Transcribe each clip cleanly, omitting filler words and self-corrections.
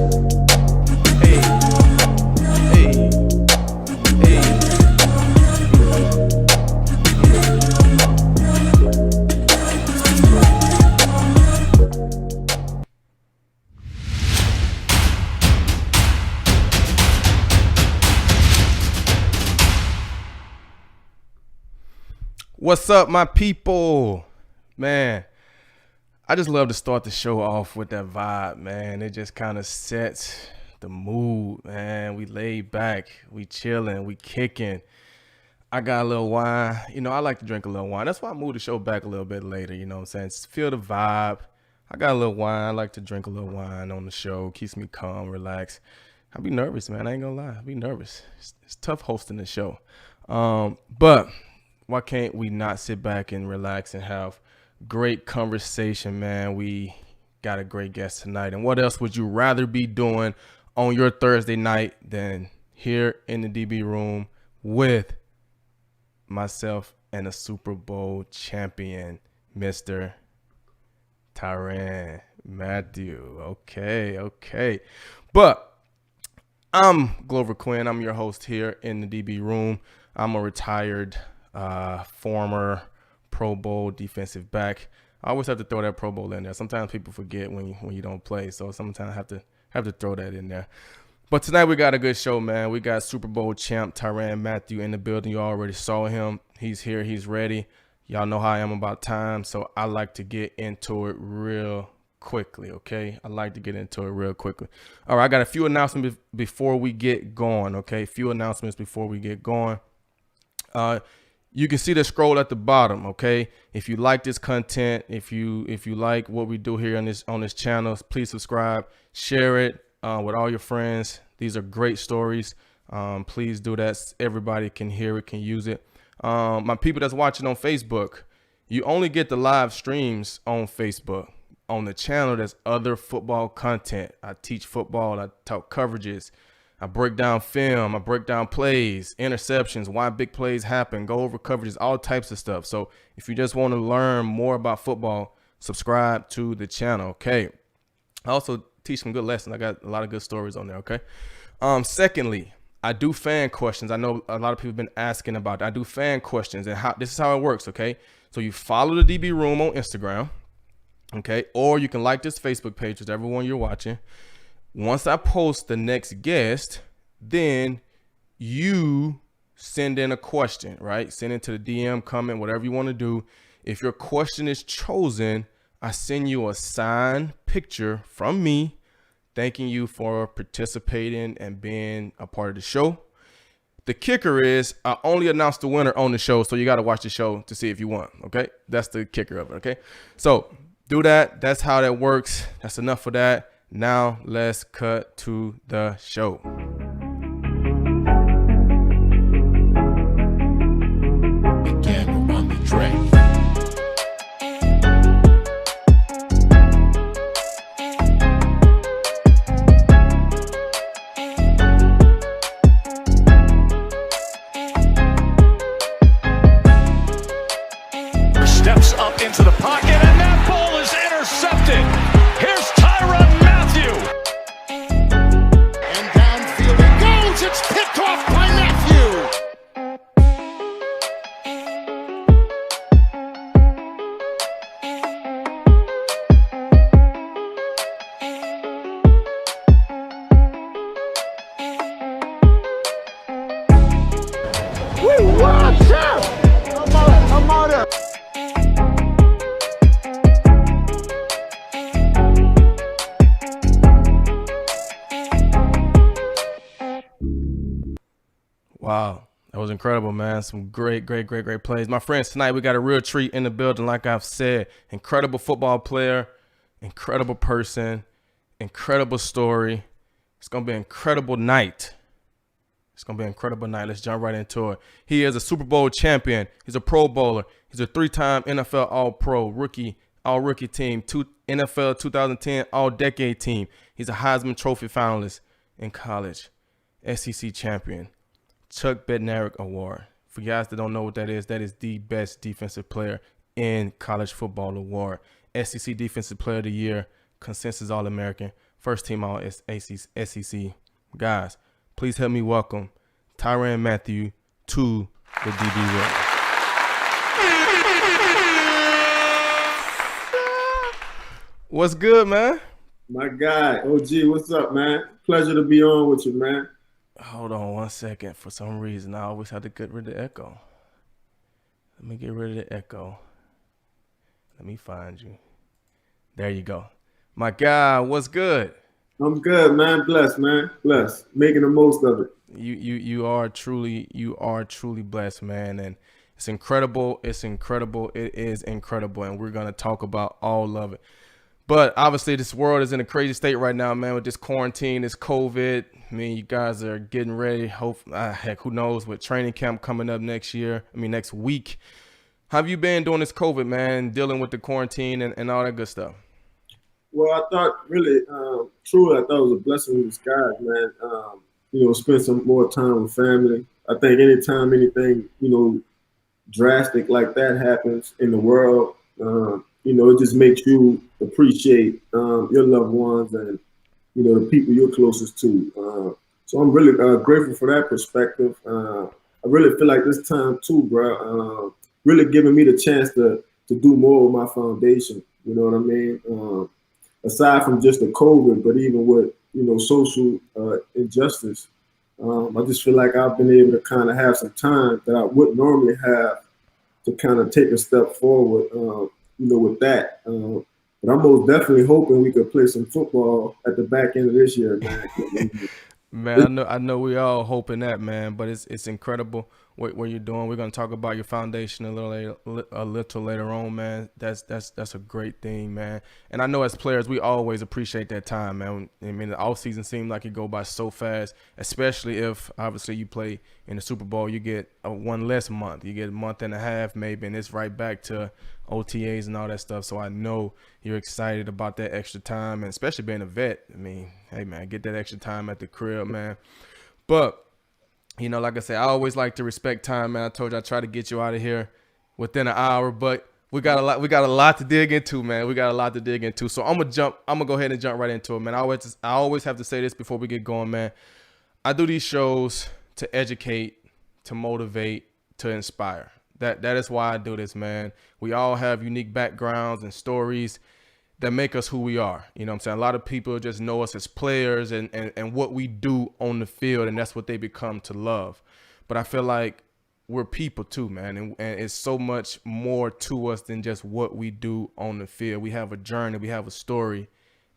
Hey, hey, hey. What's up, my people? Man, I just love to start the show off with that vibe, man. It just kind of sets the mood, man. We laid back, we chilling, we kicking. I got a little wine. You know, I like to drink a little wine. That's why I moved the show back a little bit later, you know what I'm saying? Feel the vibe. I got a little wine. I like to drink a little wine on the show. Keeps me calm, relaxed. I be nervous, man. I ain't gonna lie. I be nervous. It's tough hosting the show. But why can't we not sit back and relax and have great conversation, man? We got a great guest tonight. And what else would you rather be doing on your Thursday night than here in the DB room with myself and a Super Bowl champion, Mr. Tyrann Mathieu. Okay. But I'm Glover Quinn. I'm your host here in the DB room. I'm a retired former Pro Bowl defensive back. I always have to throw that Pro Bowl in there. Sometimes people forget when you don't play, so sometimes I have to throw that in there. But tonight we got a good show, man. We got Super Bowl champ Tyrann Mathieu in the building. You already saw him. He's here. He's ready. Y'all know how I am about time, so I like to get into it real quickly, okay? All right, I got a few announcements before we get going, okay? You can see the scroll at the bottom, okay? If you like this content, if you like what we do here on this channel, please subscribe, share it with all your friends. These are great stories. Please do that. Everybody can hear it, can use it. My people that's watching on Facebook, you only get the live streams on Facebook. On the channel, there's other football content. I teach football. I talk coverages. I break down film, I break down plays, interceptions, why big plays happen, go over coverages, all types of stuff. So if you just want to learn more about football, subscribe to the channel, okay? I also teach some good lessons. I got a lot of good stories on there, okay? Secondly, I do fan questions. I know a lot of people have been asking about that. I do fan questions, and this is how it works, okay? So you follow the DB Room on Instagram, okay? Or you can like this Facebook page, whichever one you're watching. Once I post the next guest, then you send in a question, right? Send it to the DM, comment, whatever you want to do. If your question is chosen, I send you a signed picture from me thanking you for participating and being a part of the show. The kicker is I only announce the winner on the show, so you got to watch the show to see if you won, okay? That's the kicker of it, okay? So do that. That's how that works. That's enough for that. Now let's cut to the show. Again on the track. Steps up into the pocket, and that ball is intercepted. Here's Tyrann Mathieu. And downfield it goes. It's picked off by Mathieu. We watch him. I'm out of. Wow, that was incredible, man. Some great plays. My friends, tonight we got a real treat in the building, like I've said. Incredible football player, incredible person, incredible story. It's going to be an incredible night. Let's jump right into it. He is a Super Bowl champion. He's a Pro Bowler. He's a 3-time NFL All-Pro All-Rookie team, NFL 2010 All-Decade team. He's a Heisman Trophy finalist in college, SEC champion. Chuck Bednarik Award. For guys that don't know what that is the best defensive player in college football award. SEC Defensive Player of the Year consensus All-American, first team All SEC. Guys, please help me welcome Tyrann Mathieu to the DB World. What's good, man? My guy, OG, what's up, man? Pleasure to be on with you, man. Hold on 1 second. For some reason, I always have to get rid of the echo. Let me get rid of the echo. Let me find you. There you go. My guy, what's good? I'm good, man. Blessed, man. Blessed. Making the most of it. You are truly blessed, man, and it's incredible. It's incredible. It is incredible, and we're gonna talk about all of it. But obviously, this world is in a crazy state right now, man, with this quarantine, this COVID. I mean, you guys are getting ready. Heck, who knows, with training camp coming up next week. How have you been doing this COVID, man, dealing with the quarantine and all that good stuff? Well, I thought really, truly, I thought it was a blessing in disguise, man. Spend some more time with family. I think anytime anything, drastic like that happens in the world, it just makes you appreciate your loved ones and, the people you're closest to. So I'm really grateful for that perspective. I really feel like this time too, bro, really giving me the chance to do more with my foundation. You know what I mean? Aside from just the COVID, but even with, social injustice, I just feel like I've been able to kind of have some time that I wouldn't normally have to kind of take a step forward, with that. But I'm most definitely hoping we could play some football at the back end of this year, man. Man, I know we all hoping that, man, but it's incredible what you're doing. We're gonna talk about your foundation a little later on, man. That's a great thing, man. And I know as players, we always appreciate that time, man. I mean, the off season seemed like it go by so fast, especially if obviously you play in the Super Bowl. You get one less month, you get a month and a half maybe, and it's right back to OTAs and all that stuff. So I know you're excited about that extra time, and especially being a vet. I mean, hey man, get that extra time at the crib, man. But like I said, I always like to respect time, man. I told you I try to get you out of here within an hour, but we got a lot to dig into, man. We got a lot to dig into. So I'm gonna go ahead and jump right into it, man. I always have to say this before we get going, man. I do these shows to educate, to motivate, to inspire. That is why I do this, man. We all have unique backgrounds and stories that make us who we are. You know what I'm saying? A lot of people just know us as players and what we do on the field, and that's what they become to love. But I feel like we're people too, man, and it's so much more to us than just what we do on the field. We have a journey, we have a story,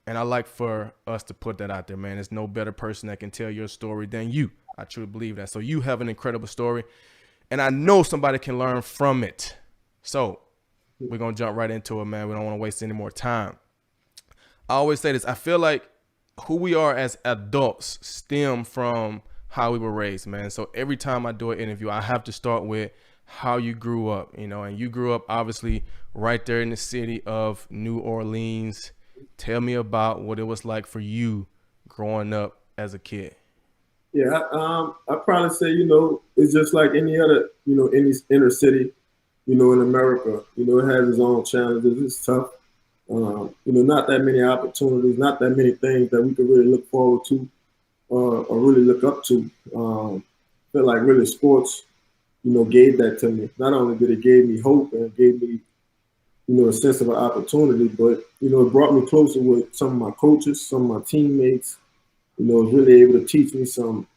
and I like for us to put that out there, man. There's no better person that can tell your story than you. I truly believe that. So you have an incredible story, and I know somebody can learn from it. So we're going to jump right into it, man. We don't want to waste any more time. I always say this. I feel like who we are as adults stem from how we were raised, man. So every time I do an interview, I have to start with how you grew up, and you grew up obviously right there in the city of New Orleans. Tell me about what it was like for you growing up as a kid. Yeah, I'd probably say, it's just like any other, any inner city, in America. It has its own challenges. It's tough. Not that many opportunities, not that many things that we could really look forward to or really look up to. Feel like really sports, gave that to me. Not only did it give me hope and gave me, a sense of an opportunity, but, it brought me closer with some of my coaches, some of my teammates. Was really able to teach me some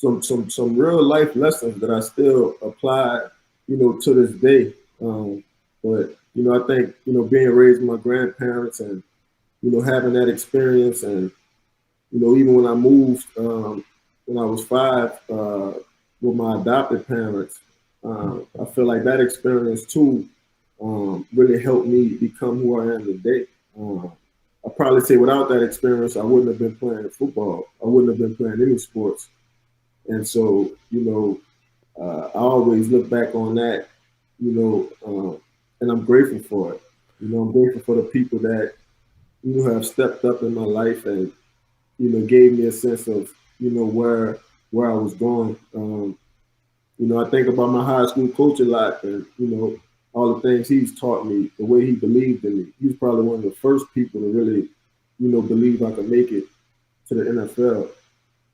real life lessons that I still apply, to this day. But I think, being raised with my grandparents and, having that experience and, even when I moved when I was 5 with my adopted parents, I feel like that experience too really helped me become who I am today. I'd probably say without that experience, I wouldn't have been playing football. I wouldn't have been playing any sports. And so, I always look back on that, and I'm grateful for it. I'm grateful for the people that, have stepped up in my life and, gave me a sense of, where I was going. I think about my high school coach a lot and, all the things he's taught me, the way he believed in me. He's probably one of the first people to really believe I could make it to the NFL.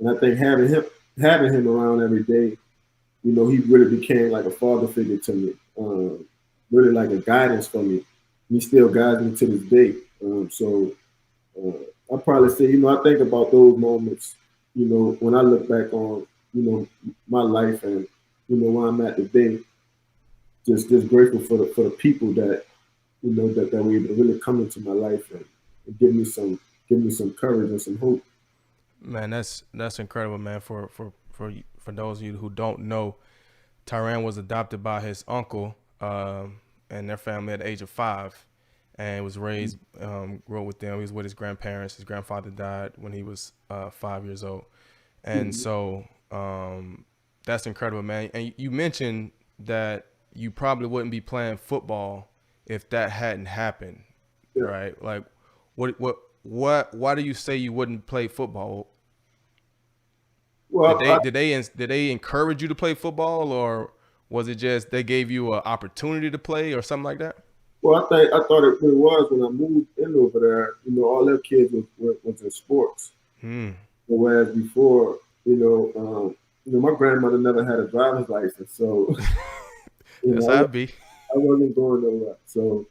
And I think having him around every day, he really became like a father figure to me, really like a guidance for me. He still guides me to this day. I probably say, I think about those moments, when I look back on, my life and, where I'm at today, just grateful for the people that, that were able to really come into my life and give me some courage and some hope. Man, that's incredible, man. For those of you who don't know, Tyrann was adopted by his uncle and their family at the age of 5, and was raised, grew up with them. He was with his grandparents. His grandfather died when he was 5 years old, and so that's incredible, man. And you mentioned that you probably wouldn't be playing football if that hadn't happened, right? Like, why do you say you wouldn't play football? Well, Did they encourage you to play football, or was it just they gave you an opportunity to play or something like that? Well, I thought it really was when I moved in over there. All their kids was in sports. Whereas before, my grandmother never had a driver's license, so Yes, I'd be. I wasn't going nowhere. So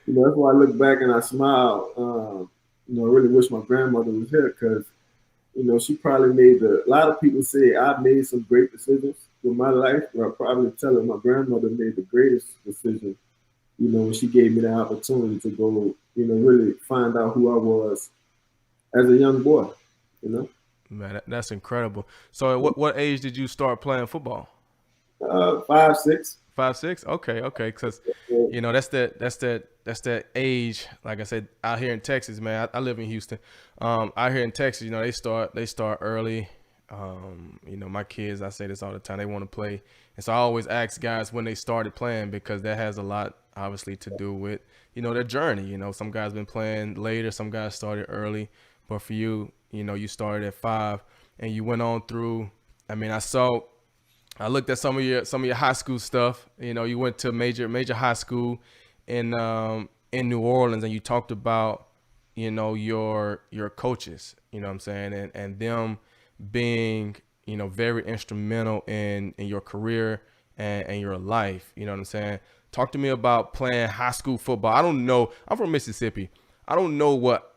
that's why I look back and I smile. I really wish my grandmother was here because she probably made a lot of people say I made some great decisions in my life, but I probably tell her my grandmother made the greatest decision. When she gave me the opportunity to go, really find out who I was as a young boy. Man, that's incredible. So, at what age did you start playing football? 5, 6. 5, 6. Okay. Because that's that age. Like I said, out here in Texas, man. I live in Houston. Out here in Texas, they start early. My kids, I say this all the time. They want to play, and so I always ask guys when they started playing because that has a lot, obviously, to do with their journey. Some guys been playing later, some guys started early, but for you, you started at 5 and you went on through. I mean, I looked at some of your high school stuff. You went to major high school in New Orleans, and you talked about your coaches. You know what I'm saying, and them being very instrumental in your career and your life. You know what I'm saying. Talk to me about playing high school football. I don't know. I'm from Mississippi. I don't know what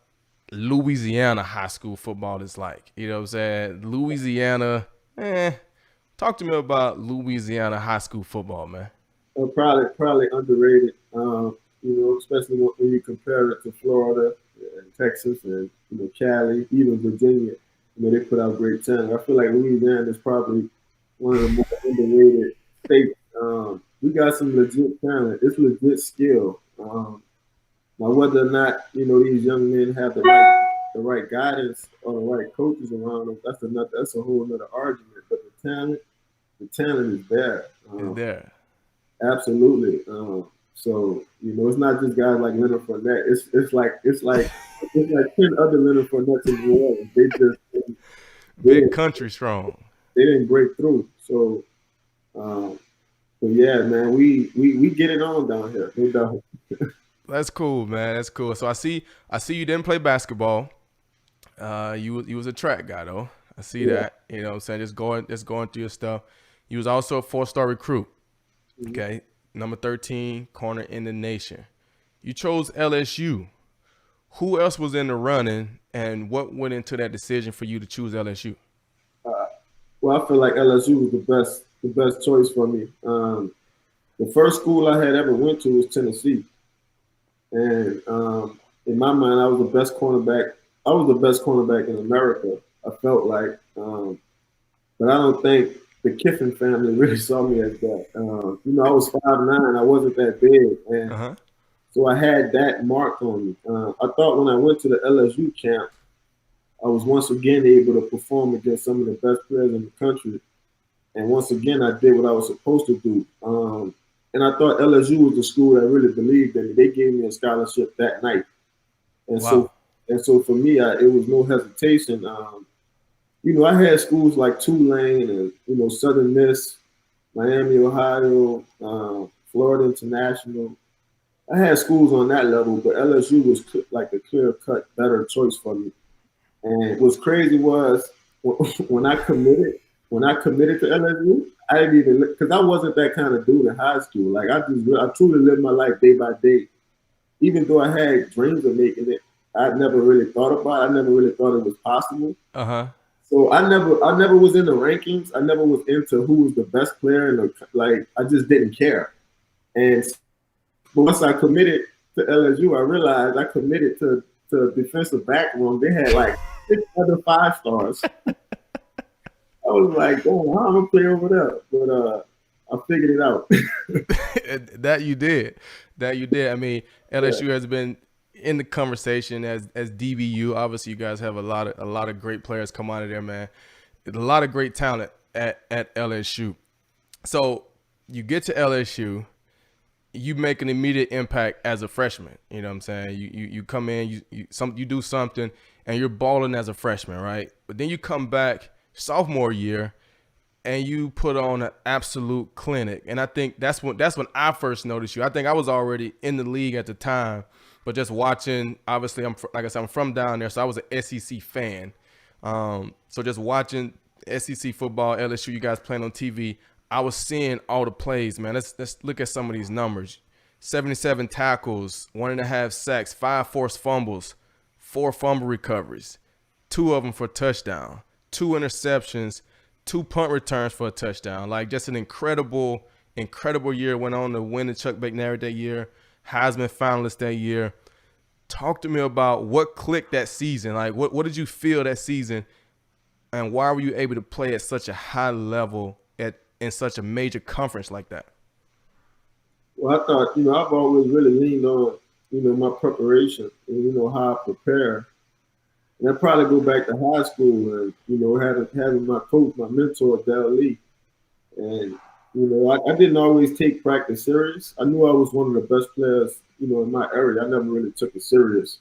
Louisiana high school football is like. You know what I'm saying? Louisiana. Talk to me about Louisiana high school football, man. Probably underrated. Especially when you compare it to Florida and Texas and Cali, even Virginia. They put out great talent. I feel like Louisiana is probably one of the more underrated states. We got some legit talent. It's legit skill. Now, whether or not these young men have the right guidance or the right coaches around them, that's a whole other argument. But the talent is there. Is there? Absolutely. So it's not just guys like Leonard Fournette. It's like 10 other Leonard Fournettes in New Orleans. They just big country strong. They didn't break through. So, but yeah, man, we get it on down here. No doubt. That's cool, man. That's cool. So I see you didn't play basketball. You was a track guy though. I see that. You know what I'm saying? Just going through your stuff. You was also a 4-star recruit. Okay. Number 13 corner in the nation. You chose LSU. Who else was in the running, and what went into that decision for you to choose LSU? Well, I feel like LSU was the best choice for me. The first school I had ever went to was Tennessee, and in my mind, I was the best cornerback. I was the best cornerback in America. I felt like, but I don't think the Kiffin family really saw me as that. I was 5'9". I wasn't that big, and so I had that mark on me. I thought when I went to the LSU camp, I was once again able to perform against some of the best players in the country, and once again I did what I was supposed to do. And I thought LSU was the school that really believed in me. They gave me a scholarship that night, and so for me, it was no hesitation. I had schools like Tulane and Southern Miss, Miami, Ohio, Florida International. I had schools on that level, but LSU was like a clear-cut better choice for me. And what's crazy was when I committed, to LSU, I didn't even because I wasn't that kind of dude in high school. Like I truly lived my life day by day. Even though I had dreams of making it, I never really thought about it. I never really thought it was possible. So I never was in the rankings. I never was into who was the best player in the like. I just didn't care. And but once I committed to LSU, I realized I committed to defensive back room. They had like 6 other 5-stars. I was like, oh, how am I gonna play over there? But I figured it out. That you did. I mean, LSU has been in the conversation as DBU. Obviously, you guys have a lot of great players come out of there, man. A lot of great talent at LSU. So you get to LSU, you make an immediate impact as a freshman. You know what I'm saying? You come in, you do something, and you're balling as a freshman, right? But then you come back sophomore year, and you put on an absolute clinic. And I think that's when I first noticed you. I think I was already in the league at the time, but just watching, obviously, I'm from down there, so I was an SEC fan. So just watching SEC football, LSU, you guys playing on TV, I was seeing all the plays, man. Let's look at some of these numbers. 77 tackles, 1.5 sacks, 5 forced fumbles, 4 fumble recoveries, 2 of them for touchdown, 2 interceptions, 2 punt returns for a touchdown. Like, just an incredible year. Went on to win the Chuck McNary that year, Heisman finalist that year. Talk to me about what clicked that season. Like, what did you feel that season, and why were you able to play at such a high level in such a major conference like that? Well, I thought, I've always really leaned on, my preparation and, how I prepare. And I probably go back to high school and, having my coach, my mentor, Dale Lee. And, I didn't always take practice serious. I knew I was one of the best players, in my area. I never really took it serious.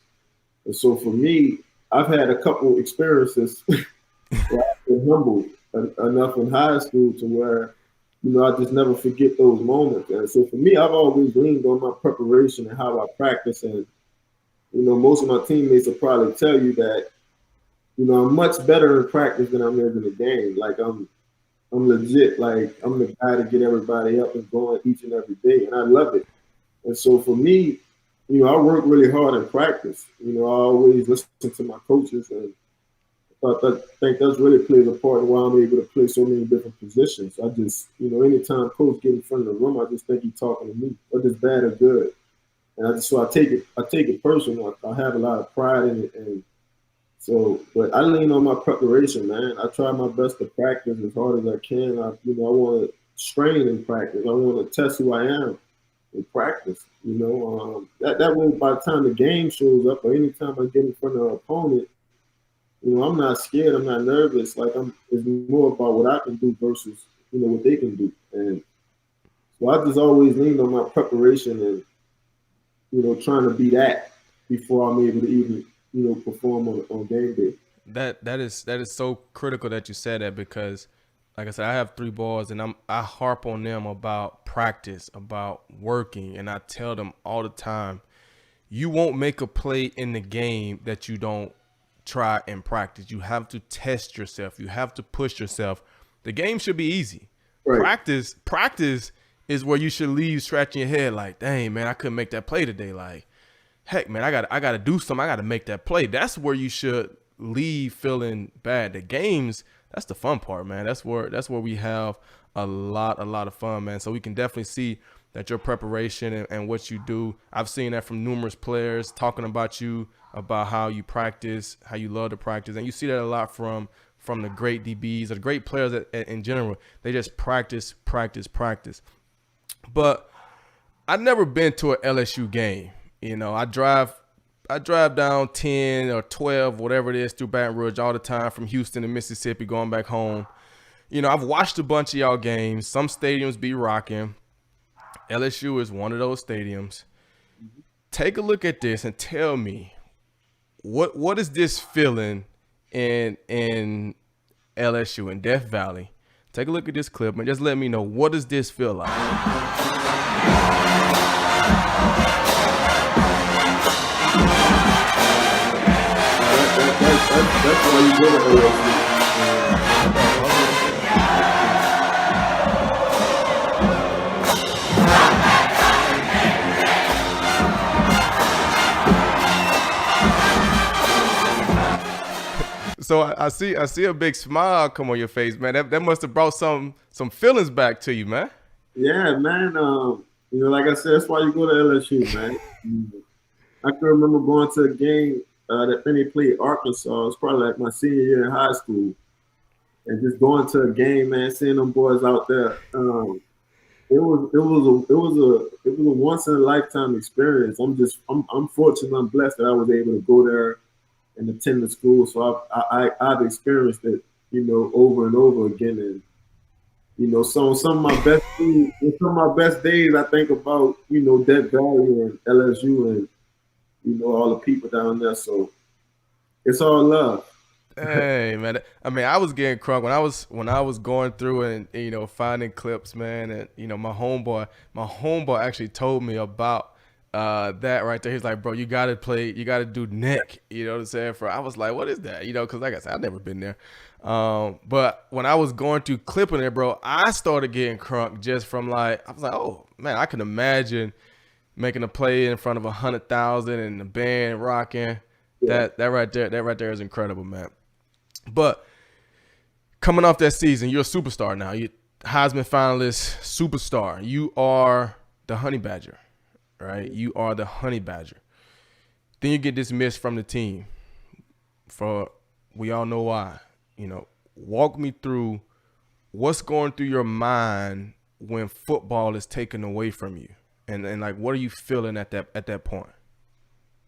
And so for me, I've had a couple experiences where I've been humbled enough in high school to where, I just never forget those moments. And so for me, I've always leaned on my preparation and how I practice. And, most of my teammates will probably tell you that, I'm much better in practice than I'm in the game. Like I'm legit. Like I'm the guy to get everybody up and going each and every day. And I love it. And so for me, I work really hard in practice. I always listen to my coaches, and I think that's really plays a part in why I'm able to play so many different positions. I just, anytime coach get in front of the room, I just think he's talking to me, whether it's bad or good. And I take it personal. I have a lot of pride in it. And so, but I lean on my preparation, man. I try my best to practice as hard as I can. I want to strain in practice. I want to test who I am in practice. That way, by the time the game shows up or anytime I get in front of an opponent, I'm not scared. I'm not nervous. Like it's more about what I can do versus, what they can do. And so I just always leaned on my preparation and, trying to be that before I'm able to even, perform on game day. That is so critical that you said that, because, like I said, I have 3 boys, and I harp on them about practice, about working, and I tell them all the time, you won't make a play in the game that you don't try and practice. You have to test yourself. You have to push yourself. The game should be easy. Right. Practice is where you should leave scratching your head like, dang, man, I couldn't make that play today. Like, heck, man, I got to do something. I got to make that play. That's where you should leave feeling bad. The games, that's the fun part, man. That's where we have a lot of fun, man. So we can definitely see that your preparation and what you do. I've seen that from numerous players talking about you, about how you practice, how you love to practice. And you see that a lot from the great DBs or the great players in general. They just practice. But I've never been to an LSU game. I drive down 10 or 12, whatever it is, through Baton Rouge all the time from Houston to Mississippi, going back home. I've watched a bunch of y'all games. Some stadiums be rocking. LSU is one of those stadiums. Take a look at this and tell me, what is this feeling in LSU, in Death Valley? Take a look at this clip and just let me know, what does this feel like? That's why you go to LSU. So I see a big smile come on your face, man. That must have brought some feelings back to you, man. Yeah, man. Like I said, that's why you go to LSU, man. I can remember going to a game that when they played Arkansas. It was probably like my senior year in high school, and just going to a game, man, seeing them boys out there. It was a once in a lifetime experience. I'm fortunate, I'm blessed that I was able to go there and attend the school. So I've experienced it, over and over again. And some of my best days, I think about Death Valley and LSU and all the people down there. So it's all love. Hey, man. I mean, I was getting crunk when I was going through and finding clips, man. And my homeboy actually told me about that right there. He's like, bro, you gotta do Nick. You know what I'm saying? I was like, what is that? Because like I said, I've never been there. But when I was going through clipping it, bro, I started getting crunk just from I was like, oh man, I can imagine making a play in front of 100,000 and the band rocking. Yeah. That right there is incredible, man. But coming off that season, you're a superstar now. You Heisman finalist, superstar. You are the Honey Badger, right? You are the Honey Badger. Then you get dismissed from the team. We all know why. Walk me through what's going through your mind when football is taken away from you, and like what are you feeling at that point?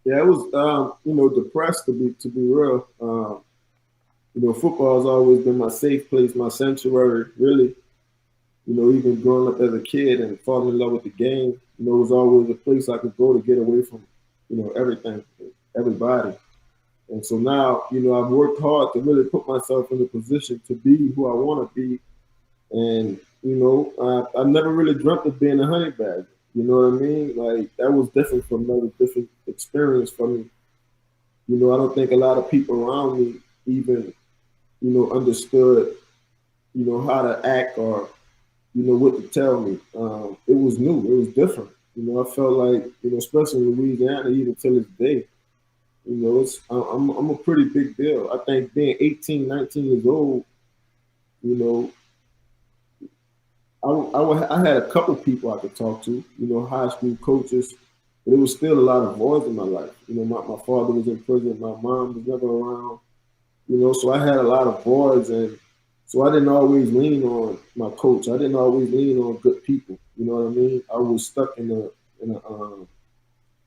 Yeah, it was depressed to be real. Football has always been my safe place, my sanctuary, really. Even growing up as a kid and falling in love with the game, it was always a place I could go to get away from, everything, everybody. And so now, I've worked hard to really put myself in a position to be who I want to be. And, I never really dreamt of being a Honey Badger. You know what I mean? Like, that was different from another different experience for me. I don't think a lot of people around me even, understood, how to act or, what to tell me. It was new. It was different. I felt like, especially in Louisiana, even to this day, I'm a pretty big deal. I think being 18, 19 years old, I had a couple people I could talk to, high school coaches, but it was still a lot of voids in my life. My father was in prison, my mom was never around, so I had a lot of voids, and so I didn't always lean on my coach. I didn't always lean on good people. You know what I mean? I was stuck in a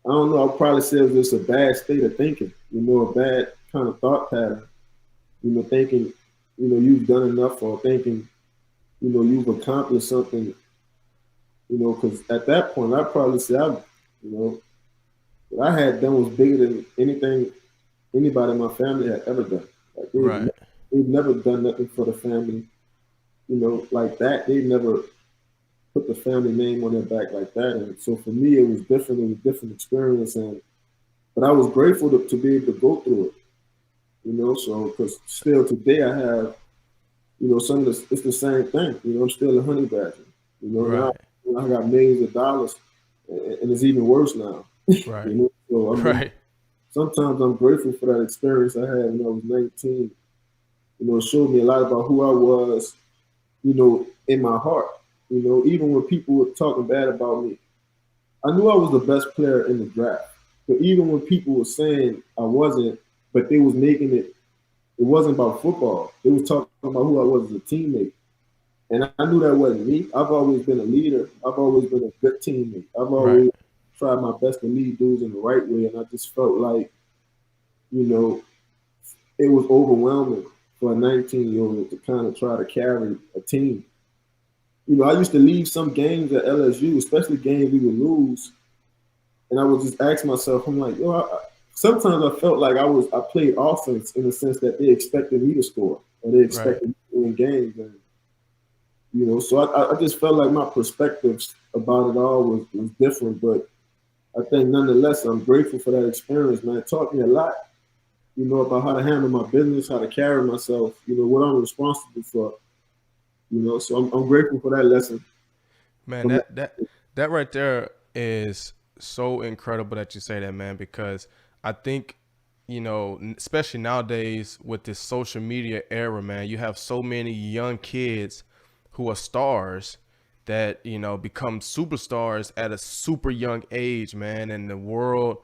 I don't know, I'll probably say it was just a bad state of thinking, a bad kind of thought pattern, thinking, you've done enough, or thinking, you've accomplished something, because at that point, I'd probably say, what I had done was bigger than anything anybody in my family had ever done. Like they've never done nothing for the family, like that. They've never put the family name on their back like that. And so for me, it was different. It was a different experience. But I was grateful to be able to go through it, so because still today I have, some of this, it's the same thing. I'm still a Honey Badger. Right. Now I got millions of dollars, and it's even worse now. Right. So Right. Sometimes I'm grateful for that experience I had when I was 19. It showed me a lot about who I was, in my heart. Even when people were talking bad about me, I knew I was the best player in the draft. But even when people were saying I wasn't, but they was making it wasn't about football. They was talking about who I was as a teammate. And I knew that wasn't me. I've always been a leader. I've always been a good teammate. I've always tried my best to lead dudes in the right way. And I just felt like, it was overwhelming for a 19-year-old to kind of try to carry a team. I used to leave some games at LSU, especially games we would lose, and I would just ask myself, I'm like, sometimes I felt like I played offense in the sense that they expected me to score, or they expected me to win games, and so I just felt like my perspectives about it all was different. But I think nonetheless, I'm grateful for that experience, man. It taught me a lot. you know, about how to handle my business, how to carry myself, you know, what I'm responsible for, you know. So I'm grateful for that lesson. Man, From that right there is so incredible that you say that, man, because I think, you know, especially nowadays with this social media era, man, you have so many young kids who are stars that, you know, become superstars at a super young age, man, and the world,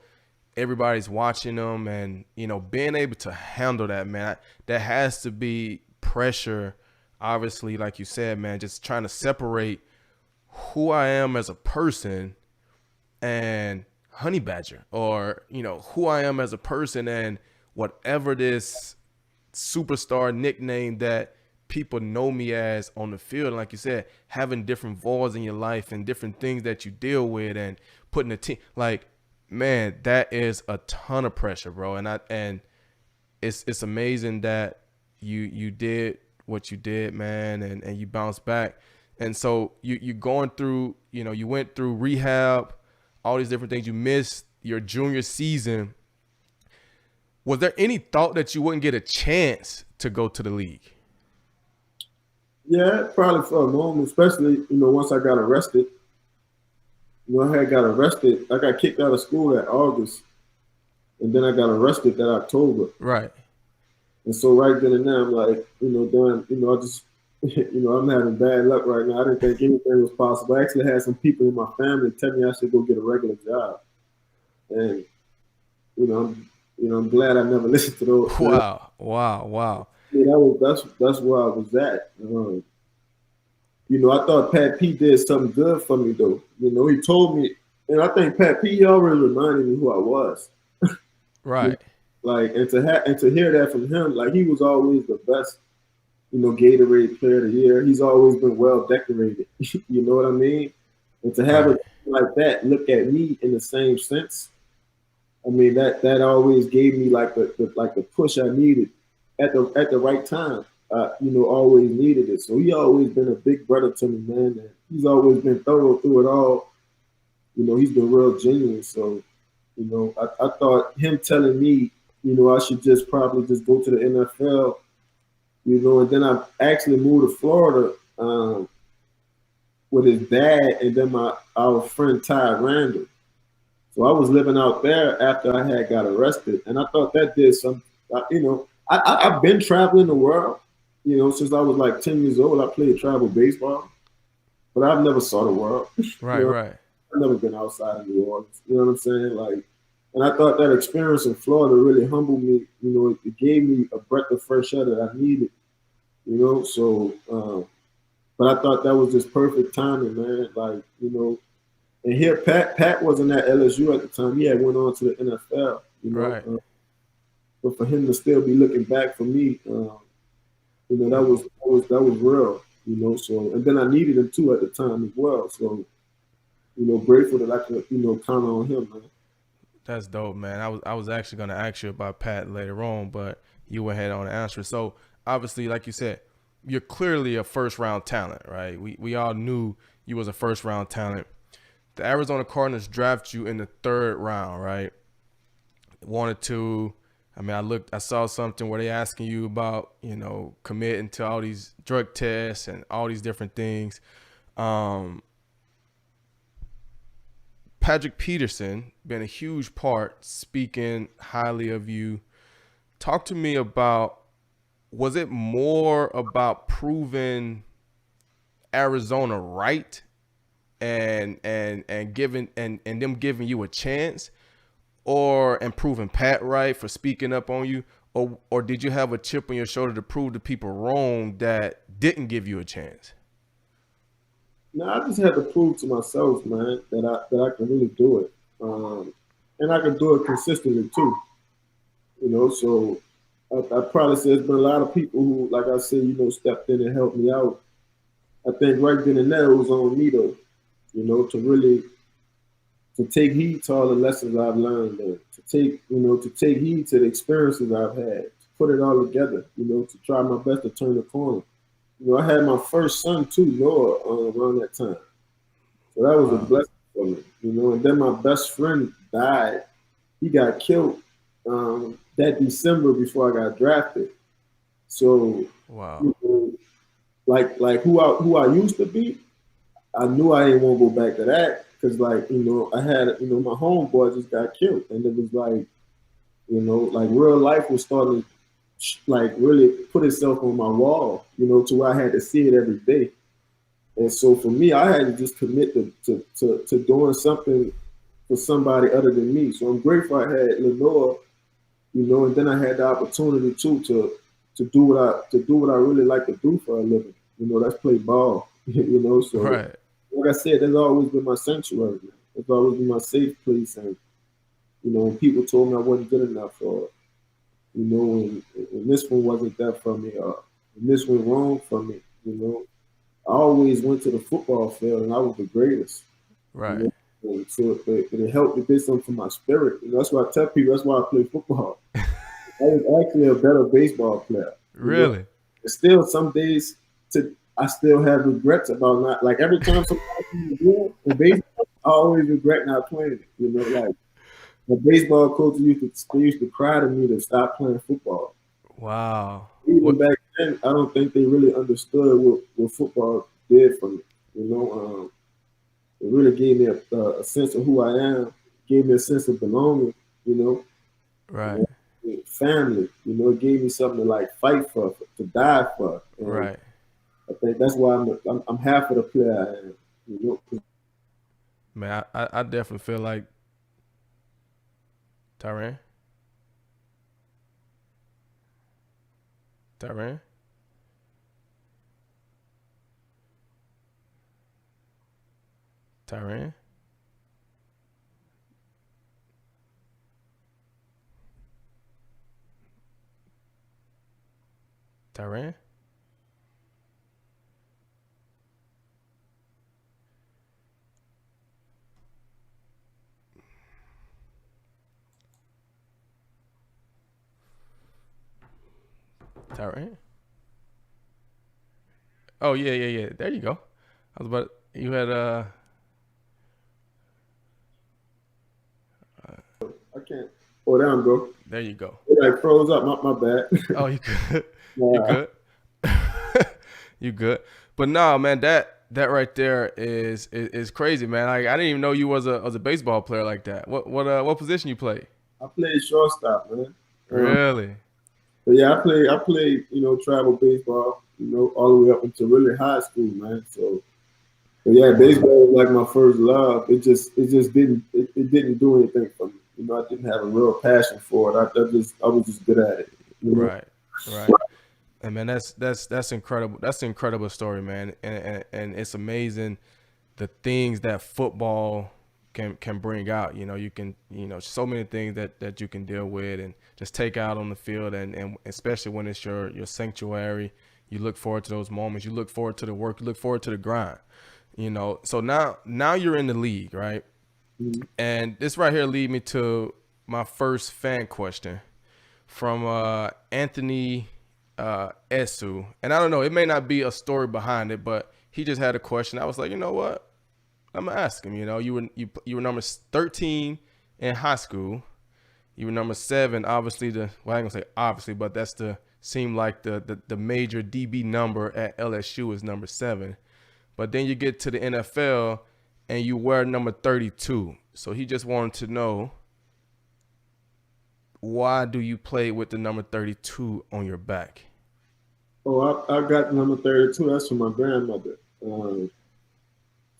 everybody's watching them, and, you know, being able to handle that, man, that has to be pressure, obviously, like you said, man, just trying to separate who I am as a person and honey badger, or, you know, who I am as a person and whatever this superstar nickname that people know me as on the field. Like you said, having different voices in your life and different things that you deal with and putting a team, like, man, that is a ton of pressure, bro. And it's amazing that you did what you did, man, and you bounced back. And so you going through, you know, you went through rehab, all these different things. You missed your junior season. Was there any thought that you wouldn't get a chance to go to the league? Yeah, probably for a moment, especially, you know, once I got arrested. You know, I had got arrested. I got kicked out of school that August, and then I got arrested that October. Right. And so right then and there, I'm like, you know, doing, you know, I just, you know, I'm having bad luck right now. I didn't think anything was possible. I actually had some people in my family tell me I should go get a regular job, and I'm glad I never listened to those. Wow. Yeah, that's where I was at. You know, I thought Pat P did something good for me though. You know, he told me, and I think Pat P already reminded me who I was. You know, Right. like, and to hear that from him, like, he was always the best, you know, Gatorade player of the year. He's always been well decorated. You know what I mean? And to have Right. a like that look at me in the same sense, I mean, that always gave me like the push I needed at the right time. You know, always needed it. So he always been a big brother to me, man. And he's always been thorough through it all. You know, he's been real genuine. So, you know, I thought him telling me, you know, I should just probably just go to the NFL, you know, and then I actually moved to Florida with his dad and then our friend Tyrann. So I was living out there after I had got arrested, and I thought that did some. You know, I've been traveling the world, you know, since I was like 10 years old. I played travel baseball, but I've never saw the world. You Right. know, Right. I've never been outside of New Orleans. You know what I'm saying? Like, and I thought that experience in Florida really humbled me. You know, it gave me a breath of fresh air that I needed. You know, so. But I thought that was just perfect timing, man. Like, you know, and here Pat wasn't at LSU at the time. He had went on to the NFL. You know, Right. but for him to still be looking back for me, you know, that was real. You know, so, and then I needed him too at the time as well. So, you know, grateful that I could, you know, count on him, man. That's dope, man. I was actually gonna ask you about Pat later on, but you went ahead on and answered. So obviously, like you said, you're clearly a first round talent, right? We all knew you was a first round talent. The Arizona Cardinals draft you in the 3rd round, right? Wanted to, I mean, I saw something where they asking you about, you know, committing to all these drug tests and all these different things. Patrick Peterson been a huge part, speaking highly of you. Talk to me about, was it more about proving Arizona right and giving and them giving you a chance, or and proving Pat right for speaking up on you, or did you have a chip on your shoulder to prove to people wrong that didn't give you a chance? Now I just had to prove to myself, man, that I can really do it, and I can do it consistently too. You know, so I probably say there's been a lot of people who, like I said, you know, stepped in and helped me out. I think right then and there it was on me though, you know, to really to take heed to all the lessons I've learned and to take heed to the experiences I've had, to put it all together, you know, to try my best to turn the corner. You know, I had my first son too, Noah, around that time. So that was a Wow. blessing for me, you know. And then my best friend died. He got killed that December before I got drafted. So, Wow. you know, like who I used to be, I knew I didn't want to go back to that because like I had my homeboy just got killed, and it was like like real life was starting to like really put itself on my wall, to where I had to see it every day. And so for me, I had to just commit to doing something for somebody other than me. So I'm grateful I had Lenore, and then I had the opportunity too to do what I really like to do for a living. That's play ball. So Right. like I said, that's always been my sanctuary. Man. That's always been my safe place. And when people told me I wasn't good enough, or and this one wasn't that for me, or and this went wrong for me, I always went to the football field and I was the greatest. You Right. know, and so it helped to do something for my spirit. That's why I tell people that's why I play football. I was actually a better baseball player. Really? And still some days I still have regrets about not like every time somebody good in baseball, I always regret not playing it. Like the baseball coach used to cry to me to stop playing football. Wow. Even What? back then, I don't think they really understood what football did for me. It really gave me a sense of who I am, gave me a sense of belonging, you know, Right. family, it gave me something to like fight for, to die for. And Right. I think that's why I'm half of the player I am. Man, I definitely feel like Tyrann. Tyrann. Tyrann. Tyrann. Tyrann. Oh yeah, yeah, yeah. There you go. I was about you had I can't. Oh, there I go. there you go. It like froze up. My bad. Oh, you good. You Nah. good. You good. But no, man, that right there is crazy, man. Like I didn't even know you was a baseball player like that. What position you play? I played shortstop, man. Really? But yeah, I played, travel baseball, all the way up until really high school, man. So, but yeah, Wow. baseball was like my first love. It didn't do anything for me. I didn't have a real passion for it. I was just good at it. Right. Right. And man, that's incredible. That's an incredible story, man. And it's amazing the things that football can bring out. You can so many things that you can deal with and just take out on the field, and especially when it's your sanctuary. You look forward to those moments. You look forward to the work. You look forward to the grind. So now you're in the league, right? Mhm. And this right here lead me to my first fan question from Anthony Esu. And I don't know, it may not be a story behind it, but he just had a question. I was like, you know what? I'm gonna ask him. You were number 13 in high school. You were number 7, obviously I ain't gonna say obviously, but that's seem like the major DB number at LSU is number 7. But then you get to the NFL and you wear number 32. So he just wanted to know, why do you play with the number 32 on your back? Oh, I got number 32. That's from my grandmother.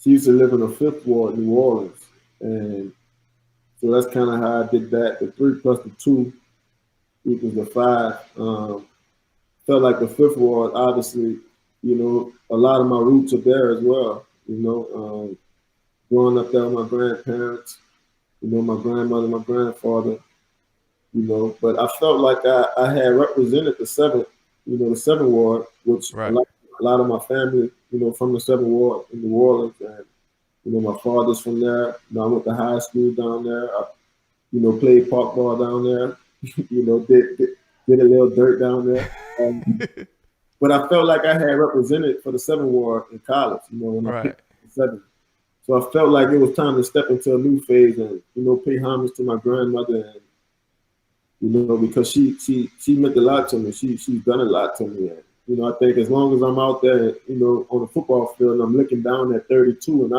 She used to live in the Fifth Ward, New Orleans, and so that's kind of how I did that. The 3 plus the 2 equals the 5. Felt like the Fifth Ward, obviously, a lot of my roots are there as well. Growing up there with my grandparents, my grandmother, my grandfather, but I felt like I had represented the 7th Ward, which Right. a lot of my family, from the 7th Ward in New Orleans, and my father's from there. I went to high school down there. I, played park ball down there. Did a little dirt down there. But I felt like I had represented for the 7th Ward in college. When I Right. picked the 7th. So I felt like it was time to step into a new phase and pay homage to my grandmother and because she meant a lot to me. She's done a lot to me. And, I think as long as I'm out there, on the football field, and I'm looking down at 32,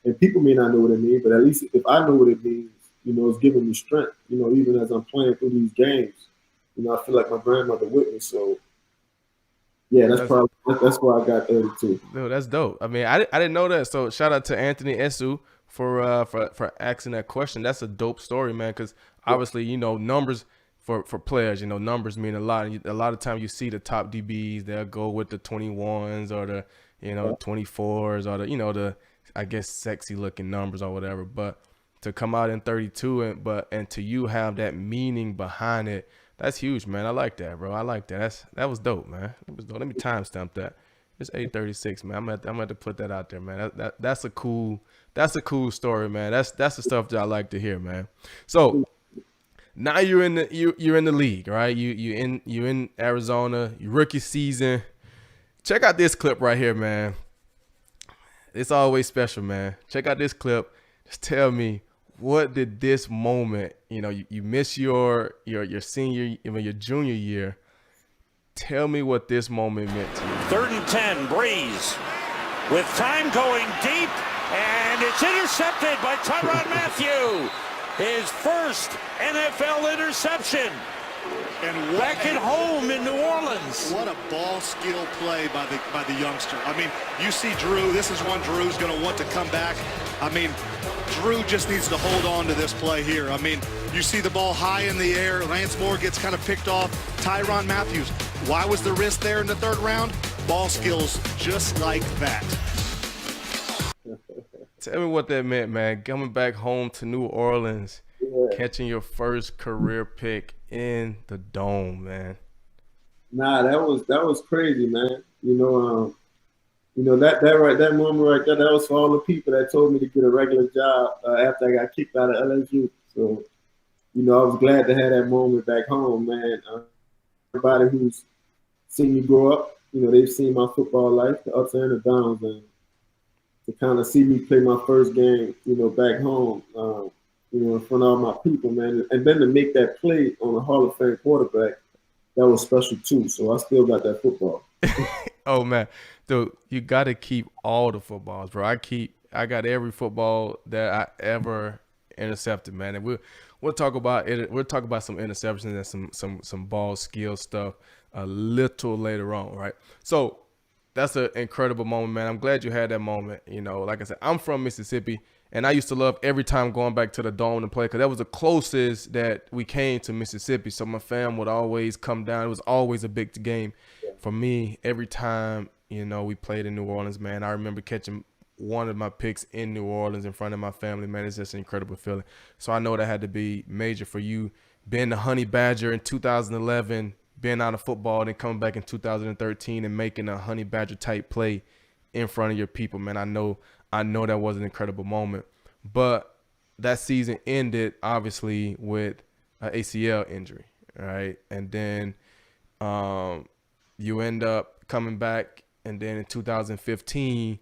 and people may not know what it means, but at least if I know what it means, it's giving me strength. Even as I'm playing through these games, I feel like my grandmother with me. So yeah, that's why I got 32. Dude, that's dope. I mean, I didn't know that. So shout out to Anthony Esu for asking that question. That's a dope story, man. Because obviously, numbers for players, numbers mean a lot. And a lot of times you see the top DBs, they'll go with the 21s or the 24s or the I guess sexy looking numbers or whatever. But to come out in 32 and to you have that meaning behind it, that's huge, man. I like that, bro. I like that. That was dope, man. It was dope. Let me timestamp that. It's 8:36, man. I'm gonna have to put that out there, man. That's a cool story, man. That's the stuff that I like to hear, man. So now you're in the league, right? You in Arizona, your rookie season. Check out this clip right here, man. It's always special, man. Check out this clip. Just tell me, what did this moment, you miss your senior, your junior year. Tell me what this moment meant to you. 3rd and 10, Breeze with time going deep, and it's intercepted by Tyrann Mathieu. His first NFL interception. And back at home in New Orleans. What a ball skill play by the youngster. I mean, you see Drew. This is one Drew's going to want to come back. I mean, Drew just needs to hold on to this play here. I mean, you see the ball high in the air. Lance Moore gets kind of picked off. Tyrann Mathieu. Why was the wrist there in the 3rd round? Ball skills just like that. Tell me what that meant, man. Coming back home to New Orleans, catching your first career pick in the Dome, man. Nah, that was crazy, man. That moment right there, that was for all the people that told me to get a regular job after I got kicked out of LSU. So, I was glad to have that moment back home, man. Everybody who's seen me grow up, they've seen my football life, the ups and the downs, and to kind of see me play my first game, back home, in front of all my people, man. And then to make that play on a Hall of Fame quarterback, that was special too. So I still got that football. Oh, man. Dude, you got to keep all the footballs, bro. I got every football that I ever intercepted, man. And we'll talk about it. We'll talk about some interceptions and some ball skill stuff a little later on, right? So that's an incredible moment, man. I'm glad you had that moment. Like I said, I'm from Mississippi, and I used to love every time going back to the Dome to play because that was the closest that we came to Mississippi. So my fam would always come down. It was always a big game for me every time, we played in New Orleans, man. I remember catching one of my picks in New Orleans in front of my family, man. It's just an incredible feeling. So I know that had to be major for you. Being the Honey Badger in 2011, being out of football, then coming back in 2013 and making a Honey Badger type play in front of your people, man. I know that was an incredible moment. But that season ended, obviously, with an ACL injury, right? And then you end up coming back, and then in 2015,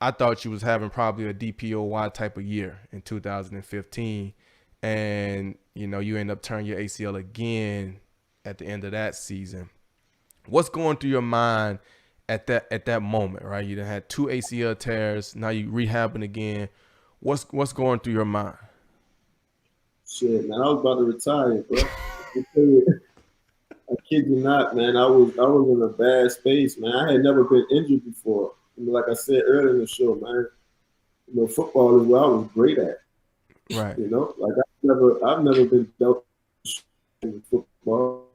I thought you was having probably a DPOY type of year in 2015. And, you end up turning your ACL again at the end of that season. What's going through your mind at that moment, right? You done had 2 ACL tears. Now you rehabbing again. What's going through your mind? Shit, man, I was about to retire, bro. I kid you not, man. I was in a bad space, man. I had never been injured before. Like I said earlier in the show, man. Football is what I was great at. Right. Like I've never been dealt in football.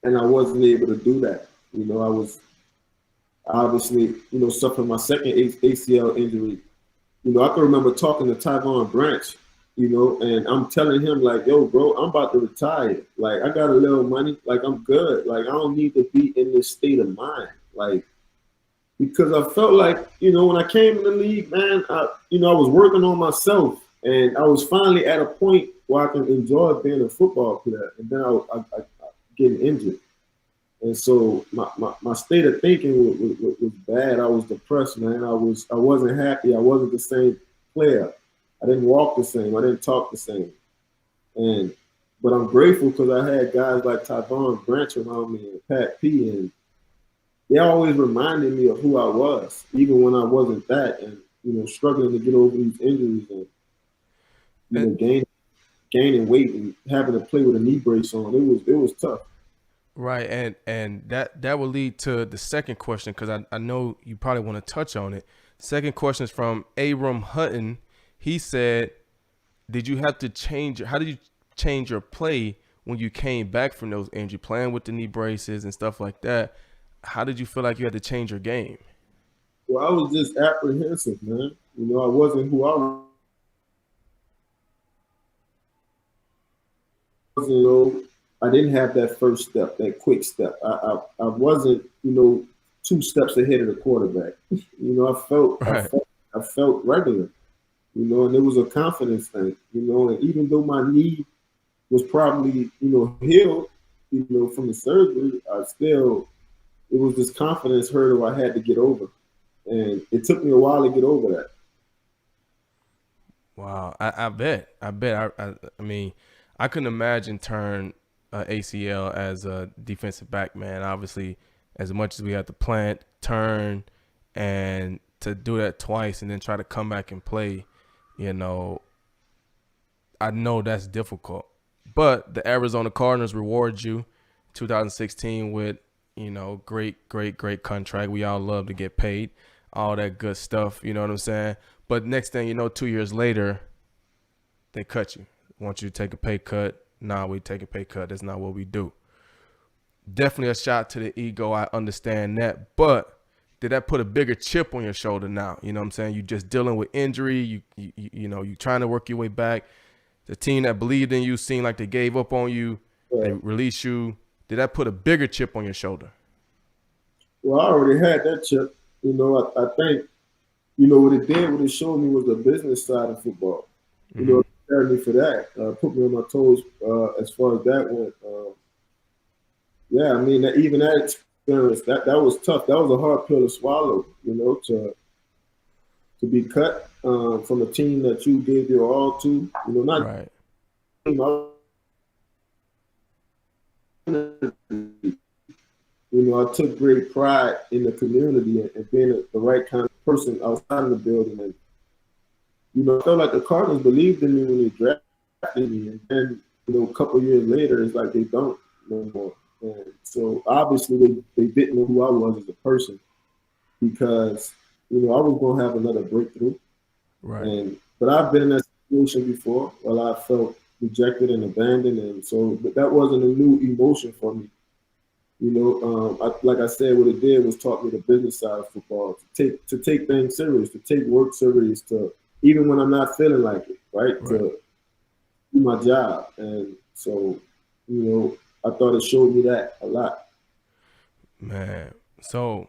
And I wasn't able to do that. I was obviously, suffering my second ACL injury. I can remember talking to Tyrann Branch, and I'm telling him like, yo, bro, I'm about to retire. Like, I got a little money. Like, I'm good. Like, I don't need to be in this state of mind. Like, because I felt like, when I came in the league, man, I was working on myself, and I was finally at a point where I can enjoy being a football player. And then I getting injured. And so my state of thinking was bad. I was depressed, man. I wasn't happy. I wasn't the same player. I didn't walk the same. I didn't talk the same. And but I'm grateful because I had guys like Tyrann Branch around me and Pat P, and they always reminded me of who I was, even when I wasn't that, and struggling to get over these injuries and And, gaining weight and having to play with a knee brace on. It was tough. right, and that will lead to the second question, because I know you probably want to touch on it. Second question is from Abram Hutton. He said, did you have to how did you change your play when you came back from those injuries, playing with the knee braces and stuff like that? How did you feel like you had to change your game? Well, I was just apprehensive, man. I wasn't who I was. I didn't have that first step, that quick step. I wasn't, 2 steps ahead of the quarterback. Right. I felt regular, and it was a confidence thing, and even though my knee was probably, healed, from the surgery, it was this confidence hurdle I had to get over. And it took me a while to get over that. Wow. I bet. I mean, I couldn't imagine turn ACL as a defensive back, man. Obviously, as much as we have to plant, turn, and to do that twice and then try to come back and play, I know that's difficult. But the Arizona Cardinals reward you 2016 with, great contract. We all love to get paid, all that good stuff. You know what I'm saying? But next thing you know, 2 years later, they cut you. Want you to take a pay cut. Nah, we take a pay cut. That's not what we do. Definitely a shot to the ego. I understand that. But did that put a bigger chip on your shoulder now? You know what I'm saying? You just dealing with injury. You trying to work your way back. The team that believed in you seemed like they gave up on you. They released you. Did that put a bigger chip on your shoulder? Well, I already had that chip. I think, what it did, what it showed me was the business side of football. It prepared me for that. Put me on my toes as far as that went. Yeah, I mean, even that experience, that was tough. That was a hard pill to swallow, to be cut from a team that you gave your all to. Not right. I took great pride in the community and being the right kind of person outside of the building. And, I felt like the Cardinals believed in me when they drafted me. And then, a couple of years later, it's like they don't no more. And so obviously they didn't know who I was as a person because, I was going to have another breakthrough. Right. But I've been in that situation before where I felt rejected and abandoned. And so, but that wasn't a new emotion for me. Like I said, what it did was taught me the business side of football, to take things serious, to take work serious, to even when I'm not feeling like it, right? To do my job. And so, I thought it showed me that a lot. Man, so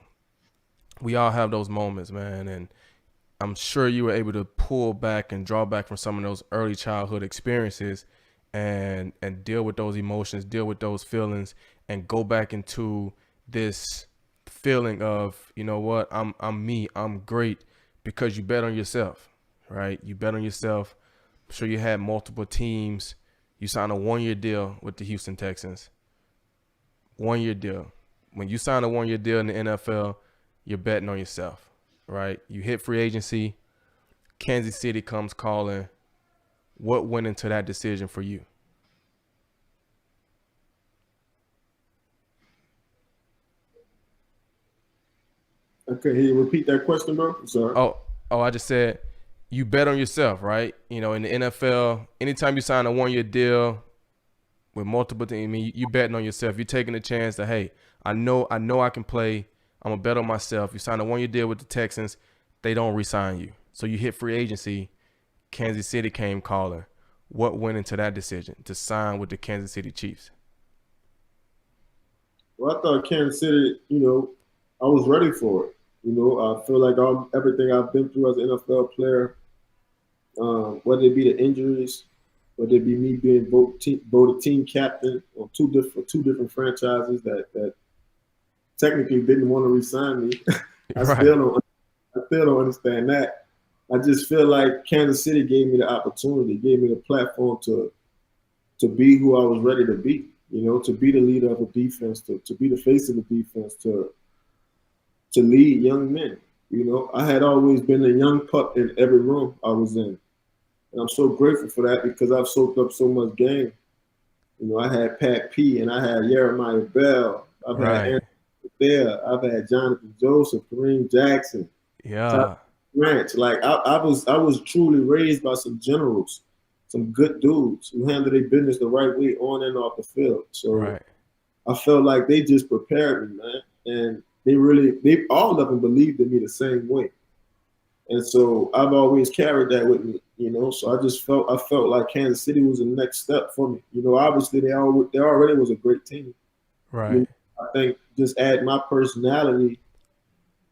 we all have those moments, man, and I'm sure you were able to pull back and draw back from some of those early childhood experiences and deal with those emotions, deal with those feelings, and go back into this feeling of, you know what, I'm me, I'm great, because you bet on yourself, right? You bet on yourself. I'm sure you had multiple teams. You signed a 1-year deal with the Houston Texans. 1-year deal. When you sign a 1-year deal in the NFL, you're betting on yourself, right? You hit free agency. Kansas City comes calling. What went into that decision for you? Okay, can you repeat that question, bro? I'm sorry. I just said you bet on yourself, right? In the NFL, anytime you sign a 1-year deal with multiple teams, I mean, you betting on yourself. You're taking a chance that, hey, I know I can play. I'm gonna bet on myself. You sign a 1-year deal with the Texans, they don't re-sign you. So you hit free agency. Kansas City came calling. What went into that decision to sign with the Kansas City Chiefs? Well, I thought Kansas City, I was ready for it. I feel like everything I've been through as an NFL player, whether it be the injuries, whether it be me being voted team captain on two different franchises that technically didn't want to resign me. I Right. still don't understand that. I just feel like Kansas City gave me the opportunity, gave me the platform to be who I was ready to be. You know, to be the leader of the defense, to be the face of the defense, to lead young men. You know, I had always been a young pup in every room I was in. And I'm so grateful for that because I've soaked up so much game. You know, I had Pat P and I had Jeremiah Bell. I've had Right. Anthony There. I've had Jonathan Joseph, Kareem Jackson, Ty Yeah. Ranch. Like I was truly raised by some generals, some good dudes who handled their business the right way on and off the field. So Right. I felt like they just prepared me, man. And they all of them believed in me the same way. And so I've always carried that with me, you know. So I felt like Kansas City was the next step for me. You know, obviously they already was a great team. You know, Right. I think just add my personality,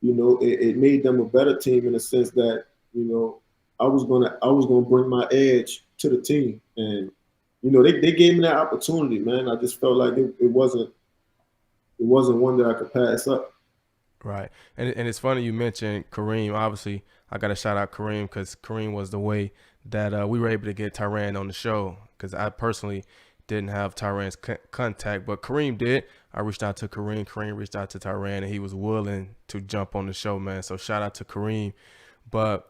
you know, it made them a better team in the sense that, you know, I was gonna bring my edge to the team. And, you know, they gave me that opportunity, man. I just felt like it wasn't one that I could pass up. Right. And it's funny you mentioned Kareem. Obviously, I got to shout out Kareem because Kareem was the way that we were able to get Tyrann on the show because I personally didn't have Tyrann's contact, but Kareem did. I reached out to Kareem. Kareem reached out to Tyrann, and he was willing to jump on the show, man. So shout out to Kareem. But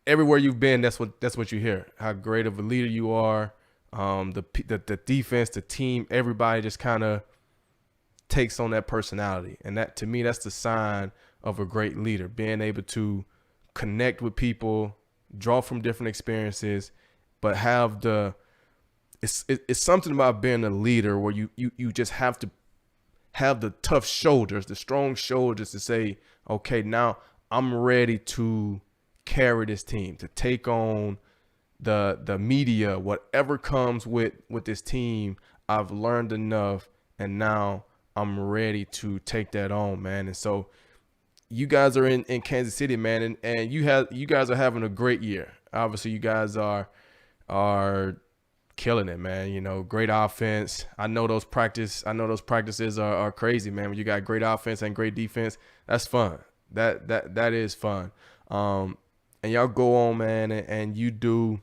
everywhere you've been, that's what you hear. How great of a leader you are. The defense, the team, everybody just kind of takes on that personality. And that, to me, that's the sign of a great leader, being able to connect with people, draw from different experiences, but have it's something about being a leader where you just have to have the tough shoulders, the strong shoulders to say, okay, now I'm ready to carry this team, to take on the media, whatever comes with this team. I've learned enough, and now I'm ready to take that on, man. And so you guys are in Kansas City, man, and you guys are having a great year. Obviously, you guys are killing it, man. You know, great offense. I know those practices are crazy, man. When you got great offense and great defense, that's fun. That is fun. And y'all go on, man, and you do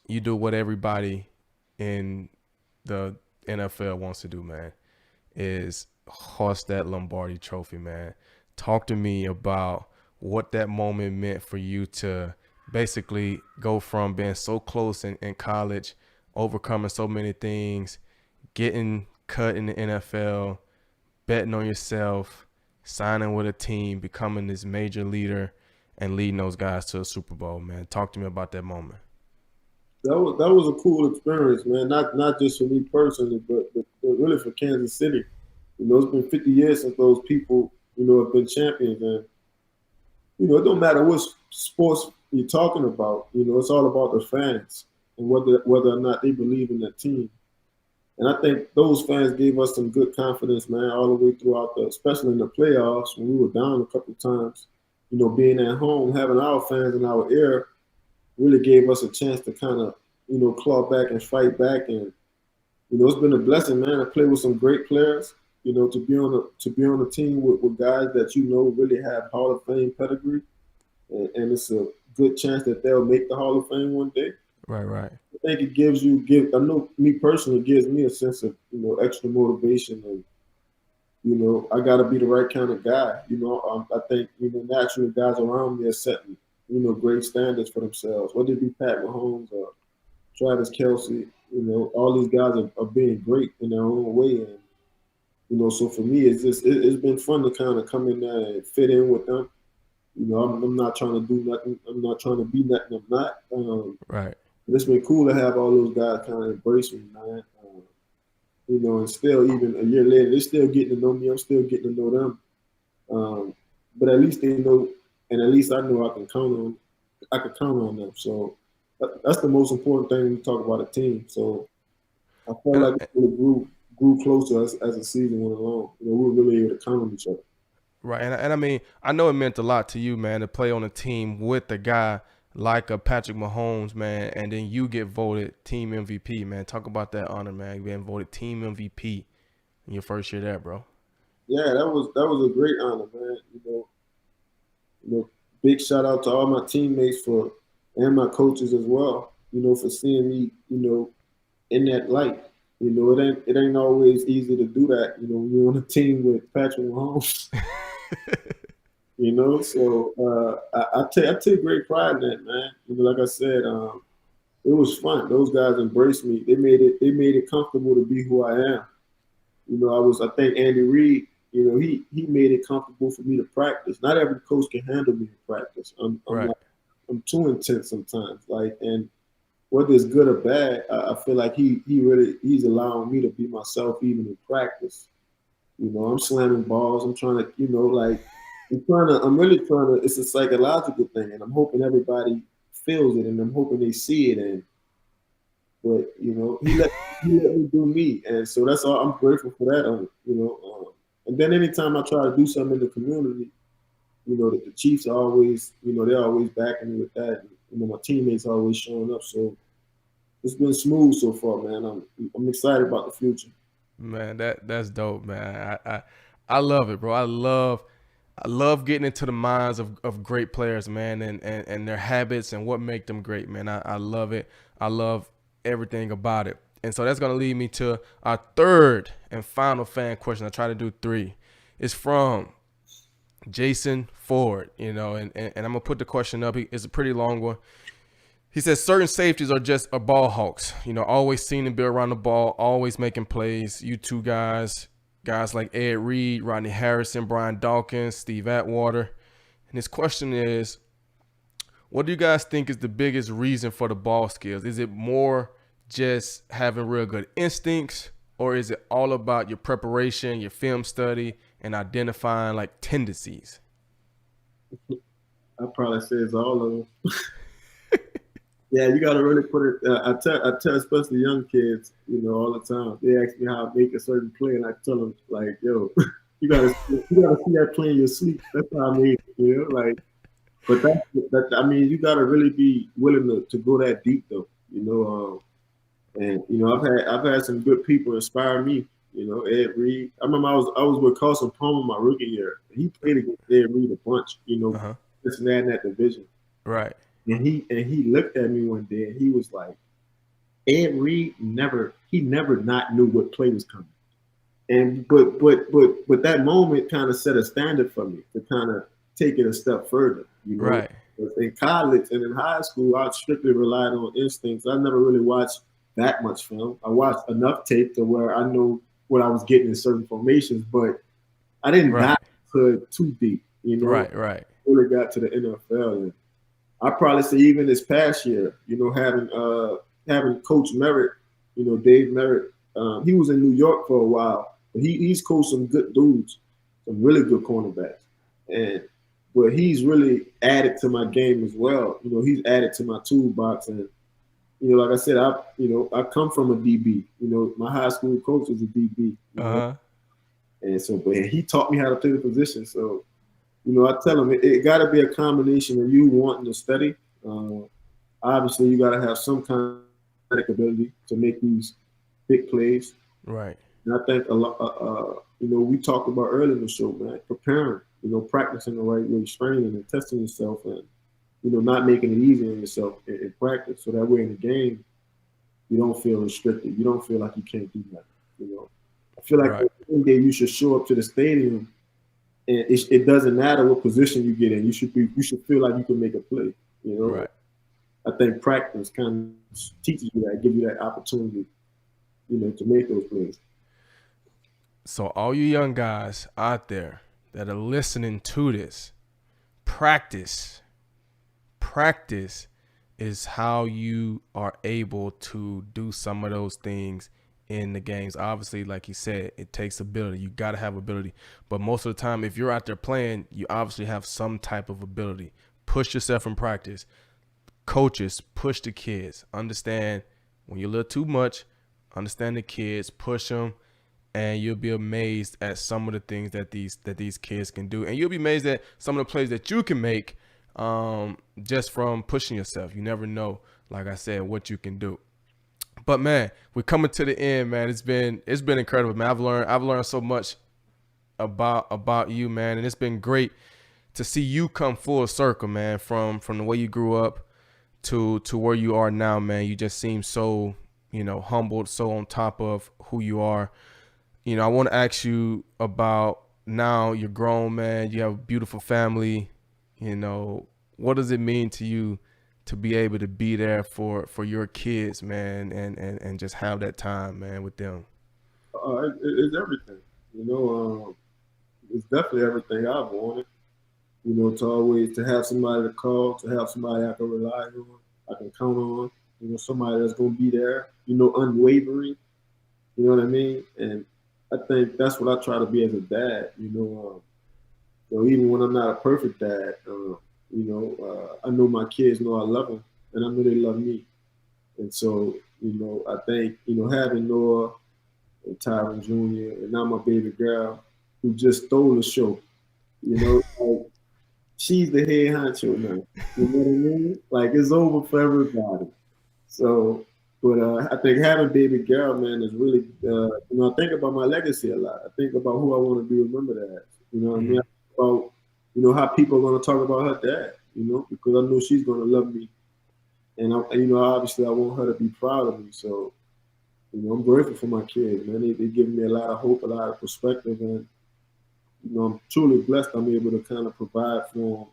what everybody in the NFL wants to do, man, is hoist that Lombardi trophy, man. Talk to me about what that moment meant for you to basically go from being so close in college, overcoming so many things, getting cut in the NFL, betting on yourself, signing with a team, becoming this major leader, and leading those guys to a Super Bowl, man. Talk to me about that moment. That was a cool experience, man. Not just for me personally, but really for Kansas City. You know, it's been 50 years since those people, you know, have been champions, and you know, it don't matter what sports you're talking about. You know, it's all about the fans and whether or not they believe in that team. And I think those fans gave us some good confidence, man, all the way throughout especially in the playoffs when we were down a couple of times. You know, being at home, having our fans in our ear really gave us a chance to kind of, you know, claw back and fight back. And you know, it's been a blessing, man, to play with some great players. You know, to be on a team with guys that you know really have Hall of Fame pedigree, and it's a good chance that they'll make the Hall of Fame one day. Right, right. I think it I know me personally, it gives me a sense of, you know, extra motivation. And you know, I got to be the right kind of guy. You know, I think, you know, naturally guys around me are setting, you know, great standards for themselves. Whether it be Pat Mahomes or Travis Kelce, you know, all these guys are being great in their own way. And you know, so for me, it's been fun to kind of come in there and fit in with them. You know, I'm not trying to do nothing. I'm not trying to be nothing I'm not. Right. But it's been cool to have all those guys kind of embrace me, man. You know, and still, even a year later, they're still getting to know me. I'm still getting to know them. But at least they know, and at least I know I can count on them. So that's the most important thing when you talk about a team. So I felt And, like it really grew closer as the season went along. You know, we were really able to count on each other. right. And I mean, I know it meant a lot to you, man, to play on a team with a guy like a Patrick Mahomes, man, and then you get voted team MVP, man. Talk about that honor, man. Being voted team MVP in your first year there, bro. Yeah, that was a great honor, man. Big shout out to all my teammates for and my coaches as well. For seeing me, in that light. It ain't always easy to do that. When you're on a team with Patrick Mahomes. So I take great pride in that, man. Like I said, it was fun. Those guys embraced me. They made it comfortable to be who I am. I think Andy Reid, he made it comfortable for me to practice. Not every coach can handle me in practice. Right. I'm too intense sometimes. And whether it's good or bad, I feel like he's allowing me to be myself even in practice. I'm slamming balls. I'm trying to, I'm really trying to, it's a psychological thing, and I'm hoping everybody feels it, and I'm hoping they see it. But he let me do me, and so that's all. I'm grateful for that. And then anytime I try to do something in the community, the Chiefs are always, they're always backing me with that. My teammates are always showing up, so it's been smooth so far, man. I'm excited about the future. Man, that's dope, man. I love it, bro. I love getting into the minds of great players, man, and their habits and what make them great, man. I love it. I love everything about it. And so that's going to lead me to our third and final fan question. I try to do 3. It's from Jason Ford, and I'm going to put the question up. It's a pretty long one. He says certain safeties are ball hawks, always seen to be around the ball, always making plays. You two guys like Ed Reed, Rodney Harrison, Brian Dawkins, Steve Atwater. And his question is, what do you guys think is the biggest reason for the ball skills? Is it more just having real good instincts, or is it all about your preparation, your film study, and identifying like tendencies? I probably say it's all of them. Yeah, you got to really put it. I tell especially young kids, all the time. They ask me how I make a certain play, and I tell them like, "Yo, you gotta see that play in your sleep. That's how I made it." But I mean, you got to really be willing to go that deep, though. And I've had some good people inspire me. Ed Reed. I remember I was with Carson Palmer my rookie year. He played against Ed Reed a bunch. Just in that division. Right. And he looked at me one day and he was like, Ed Reed never not knew what play was coming. And but that moment kind of set a standard for me to kind of take it a step further. Right. In college and in high school, I strictly relied on instincts. I never really watched that much film. I watched enough tape to where I knew what I was getting in certain formations, but I didn't dive too deep. Right. Really got to the NFL. And I probably say even this past year, having Coach Merritt, Dave Merritt, he was in New York for a while, but he's coached some good dudes, some really good cornerbacks, but he's really added to my game as well. He's added to my toolbox, and like I said, I come from a DB. My high school coach is a DB. And so, but he taught me how to play the position. So, I tell him it got to be a combination of you wanting to study. Obviously, you got to have some kind of athletic ability to make these big plays. Right. And I think a lot, we talked about earlier in the show, man, preparing, practicing the right way, training and testing yourself, and not making it easy on yourself in practice. So that way in the game, you don't feel restricted. You don't feel like you can't do nothing. I feel like one day you should show up to the stadium. And it doesn't matter what position you get in. You should feel like you can make a play. Right. I think practice kind of teaches you that, gives you that opportunity, to make those plays. So all you young guys out there that are listening to this, practice is how you are able to do some of those things in the games. Obviously, like you said, it takes ability. You got to have ability. But most of the time, if you're out there playing, you obviously have some type of ability. Push yourself in practice. Coaches, push the kids. Understand when you're a little too much, understand the kids, push them, and you'll be amazed at some of the things that these kids can do. And you'll be amazed at some of the plays that you can make just from pushing yourself. You never know, like I said, what you can do. But man, we're coming to the end, man. It's been incredible, man. I've learned so much about you, man, and it's been great to see you come full circle, man, from the way you grew up to where you are now, man. You just seem so, humbled, so on top of who you are. I want to ask you about, now you're grown, man. You have a beautiful family. What does it mean to you to be able to be there for your kids, man, and just have that time, man, with them? It's everything. It's definitely everything I've wanted. To always to have somebody to call, to have somebody I can rely on, I can count on. Somebody that's gonna be there. Unwavering. You know what I mean? And I think that's what I try to be as a dad. Even when I'm not a perfect dad, I know my kids know I love them, and I know they love me. And so, I think having Noah and Tyrann Jr. and now my baby girl, who just stole the show. Like, she's the head honcho now. You know what I mean? Like, it's over for everybody. So, but I think having baby girl, man, is really, I think about my legacy a lot. I think about who I want to be remembered as. You know what I mean? I think about, how people are going to talk about her dad, because I know she's going to love me. And, obviously I want her to be proud of me. So, I'm grateful for my kids, man. They give me a lot of hope, a lot of perspective. And, I'm truly blessed I'm able to kind of provide for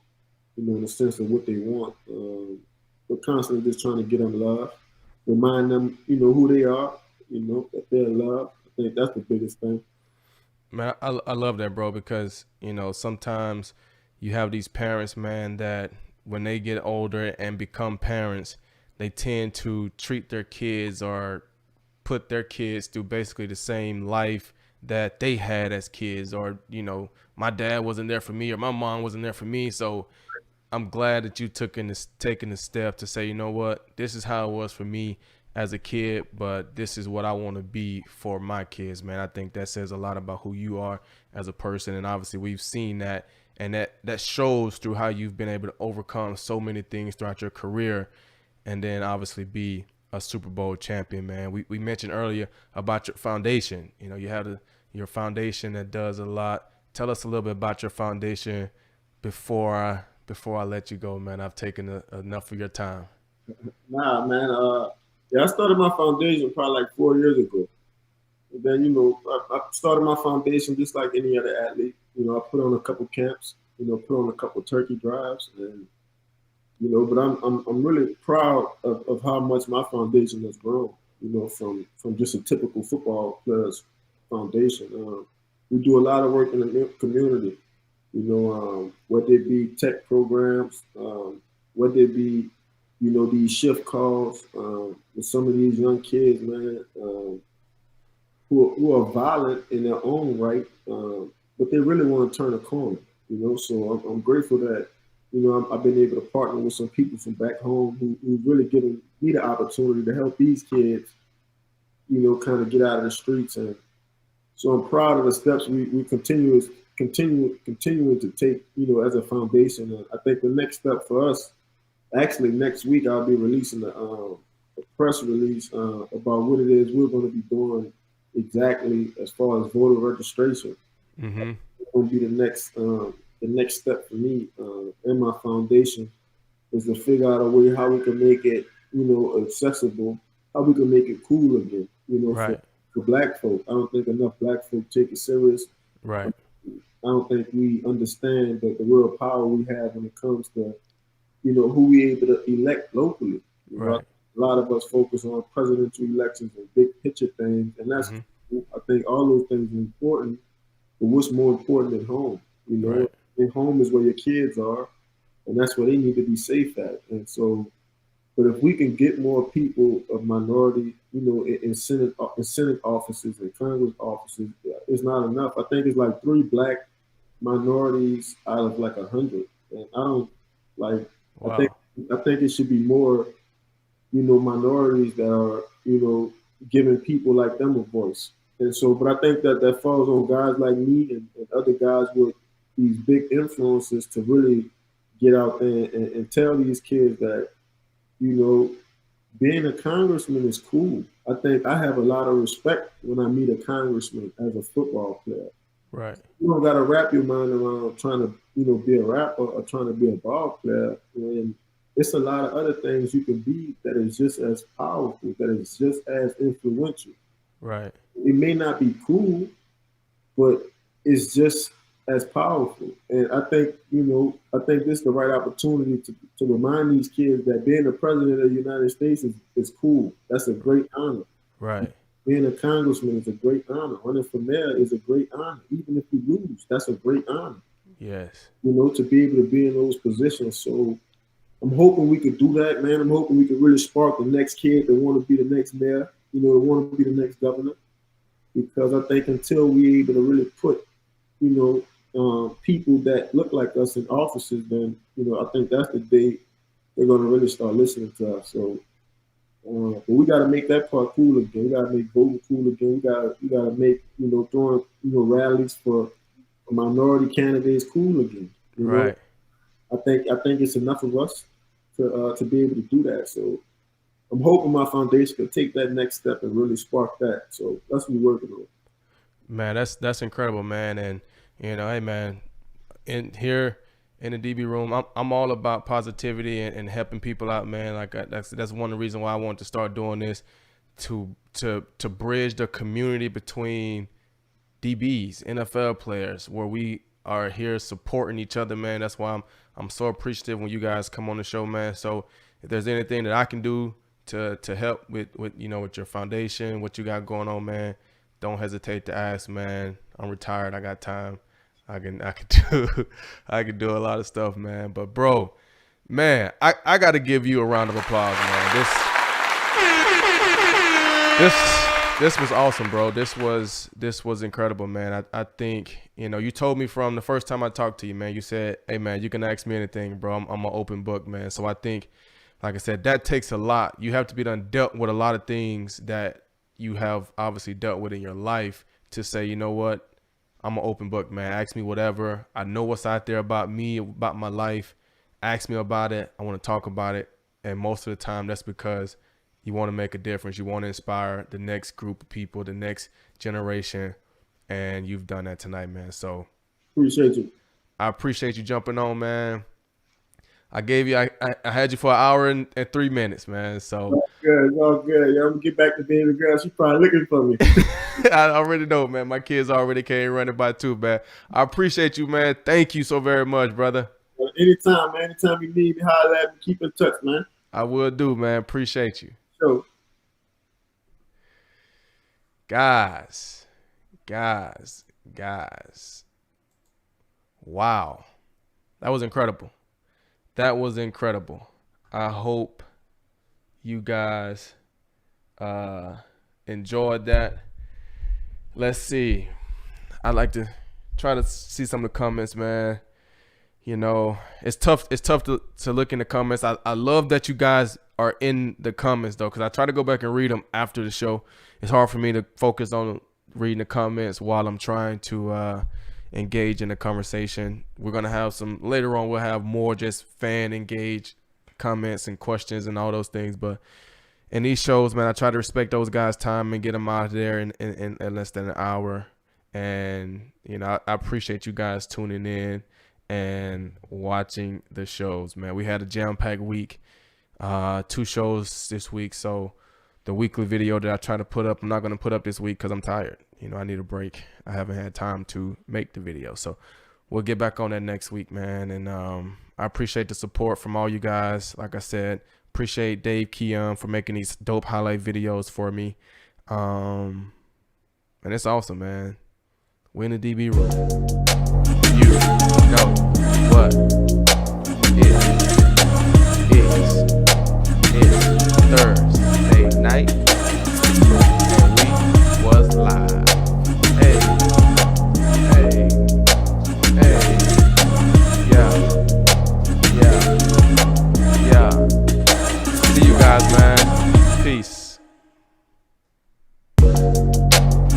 them, in the sense of what they want. But constantly just trying to get them love, remind them, who they are, that they're loved. I think that's the biggest thing. Man, I love that, bro, because, sometimes you have these parents, man, that when they get older and become parents, they tend to treat their kids or put their kids through basically the same life that they had as kids, or, my dad wasn't there for me or my mom wasn't there for me. So I'm glad that you taking the step to say, you know what, this is how it was for me as a kid, but this is what I want to be for my kids, man. I think that says a lot about who you are as a person. And obviously we've seen that, and that shows through how you've been able to overcome so many things throughout your career, and then obviously be a Super Bowl champion, man. We mentioned earlier about your foundation. You have your foundation that does a lot. Tell us a little bit about your foundation before I let you go, man. I've taken enough of your time. Nah, man. I started my foundation probably like 4 years ago. And then, I started my foundation just like any other athlete. I put on a couple camps, put on a couple turkey drives, and but I'm really proud of how much my foundation has grown. From just a typical football player's foundation. We do a lot of work in the community. Whether it be tech programs, whether it be, these shift calls with some of these young kids, man, who are violent in their own right, but they really want to turn a corner. So I'm grateful that, I've been able to partner with some people from back home who really given me the opportunity to help these kids, kind of get out of the streets. And so I'm proud of the steps we continuing to take, as a foundation. And I think the next step for us, actually next week, I'll be releasing a press release about what it is we're going to be doing exactly as far as voter registration. Mm-hmm. It's going to be the next step for me and my foundation is to figure out a way how we can make it, accessible, how we can make it cool again, Right. for black folk. I don't think enough black folk take it serious. Right. I don't think we understand the real power we have when it comes to, who we able to elect locally. Right. A lot of us focus on presidential elections and big picture things, and that's, I think all those things are important, but what's more important than home? Right. And home is where your kids are, and that's where they need to be safe at. And so, but if we can get more people of minority, in Senate offices and Congress offices, it's not enough. I think it's like 3 black minorities out of like 100, and I don't like. Wow. I think it should be more, minorities that are, giving people like them a voice. And so, but I think that falls on guys like me and other guys with these big influences to really get out there and tell these kids that, being a congressman is cool. I think I have a lot of respect when I meet a congressman as a football player. Right. You don't got to wrap your mind around trying to, be a rapper or trying to be a ball player. And it's a lot of other things you can be that is just as powerful, that is just as influential. Right. It may not be cool, but it's just as powerful. And I think, this is the right opportunity to remind these kids that being the president of the United States is cool. That's a great honor. Right. Being a congressman is a great honor. Running for mayor is a great honor. Even if you lose, that's a great honor. Yes. To be able to be in those positions. So I'm hoping we could do that, man. I'm hoping we could really spark the next kid that want to be the next mayor, that want to be the next governor. Because I think until we're able to really put, people that look like us in offices, then, I think that's the day they're going to really start listening to us. So, but we got to make that part cool again. We got to make voting cool again. We got to make, throwing, rallies for minority candidates cool again. Right. I think it's enough of us to be able to do that. So I'm hoping my foundation can take that next step and really spark that. So that's what we're working on. Man, that's incredible, man. And hey, man, in here in the DB room, I'm all about positivity and helping people out, man. Like that's one of the reasons why I wanted to start doing this, to bridge the community between DBs, NFL players, where we are here supporting each other, man. That's why I'm so appreciative when you guys come on the show, man. So if there's anything that I can do to help with with your foundation, what you got going on, man, don't hesitate to ask, man. I'm retired. I got time. I can do a lot of stuff, man. But bro, man, I got to give you a round of applause, man. This was awesome, bro. This was incredible, man. I think, you told me from the first time I talked to you, man, you said, hey, man, you can ask me anything, bro. I'm an open book, man. So I think, like I said, that takes a lot. You have to be dealt with a lot of things that you have obviously dealt with in your life to say, you know what, I'm an open book, man. Ask me whatever. I know what's out there about me, about my life. Ask me about it. I want to talk about it. And most of the time, that's because you want to make a difference. You want to inspire the next group of people, the next generation. And you've done that tonight, man. So appreciate you. I appreciate you jumping on, man. I had you for an hour and 3 minutes, man. So it's all good. Yeah, I'm gonna get back to baby girl. She's probably looking for me. I already know, man. My kids already came running by too, man. I appreciate you, man. Thank you so very much, brother. Anytime, man. Anytime you need me, holler at me. Keep in touch, man. I will do, man. Appreciate you. Sure. Guys. Wow. That was incredible. I hope you guys enjoyed that. Let's see. I'd like to try to see some of the comments, man. It's tough to look in the comments. I love that you guys are in the comments, though, because I try to go back and read them after the show. It's hard for me to focus on reading the comments while I'm trying to engage in the conversation. We're going to have later on, we'll have more just fan engaged comments and questions and all those things. But in these shows, man, I try to respect those guys' time and get them out of there in less than an hour. And, I appreciate you guys tuning in and watching the shows, man. We had a jam-packed week, 2 shows this week. So the weekly video that I try to put up, I'm not going to put up this week because I'm tired. I need a break. I haven't had time to make the video. So we'll get back on that next week, man. And I appreciate the support from all you guys. Like I said, appreciate Dave Keon for making these dope highlight videos for me. And it's awesome, man. We're in the DB room. You know what it's Thursday night, and we was live. Hey, yeah. See you guys, man. Peace.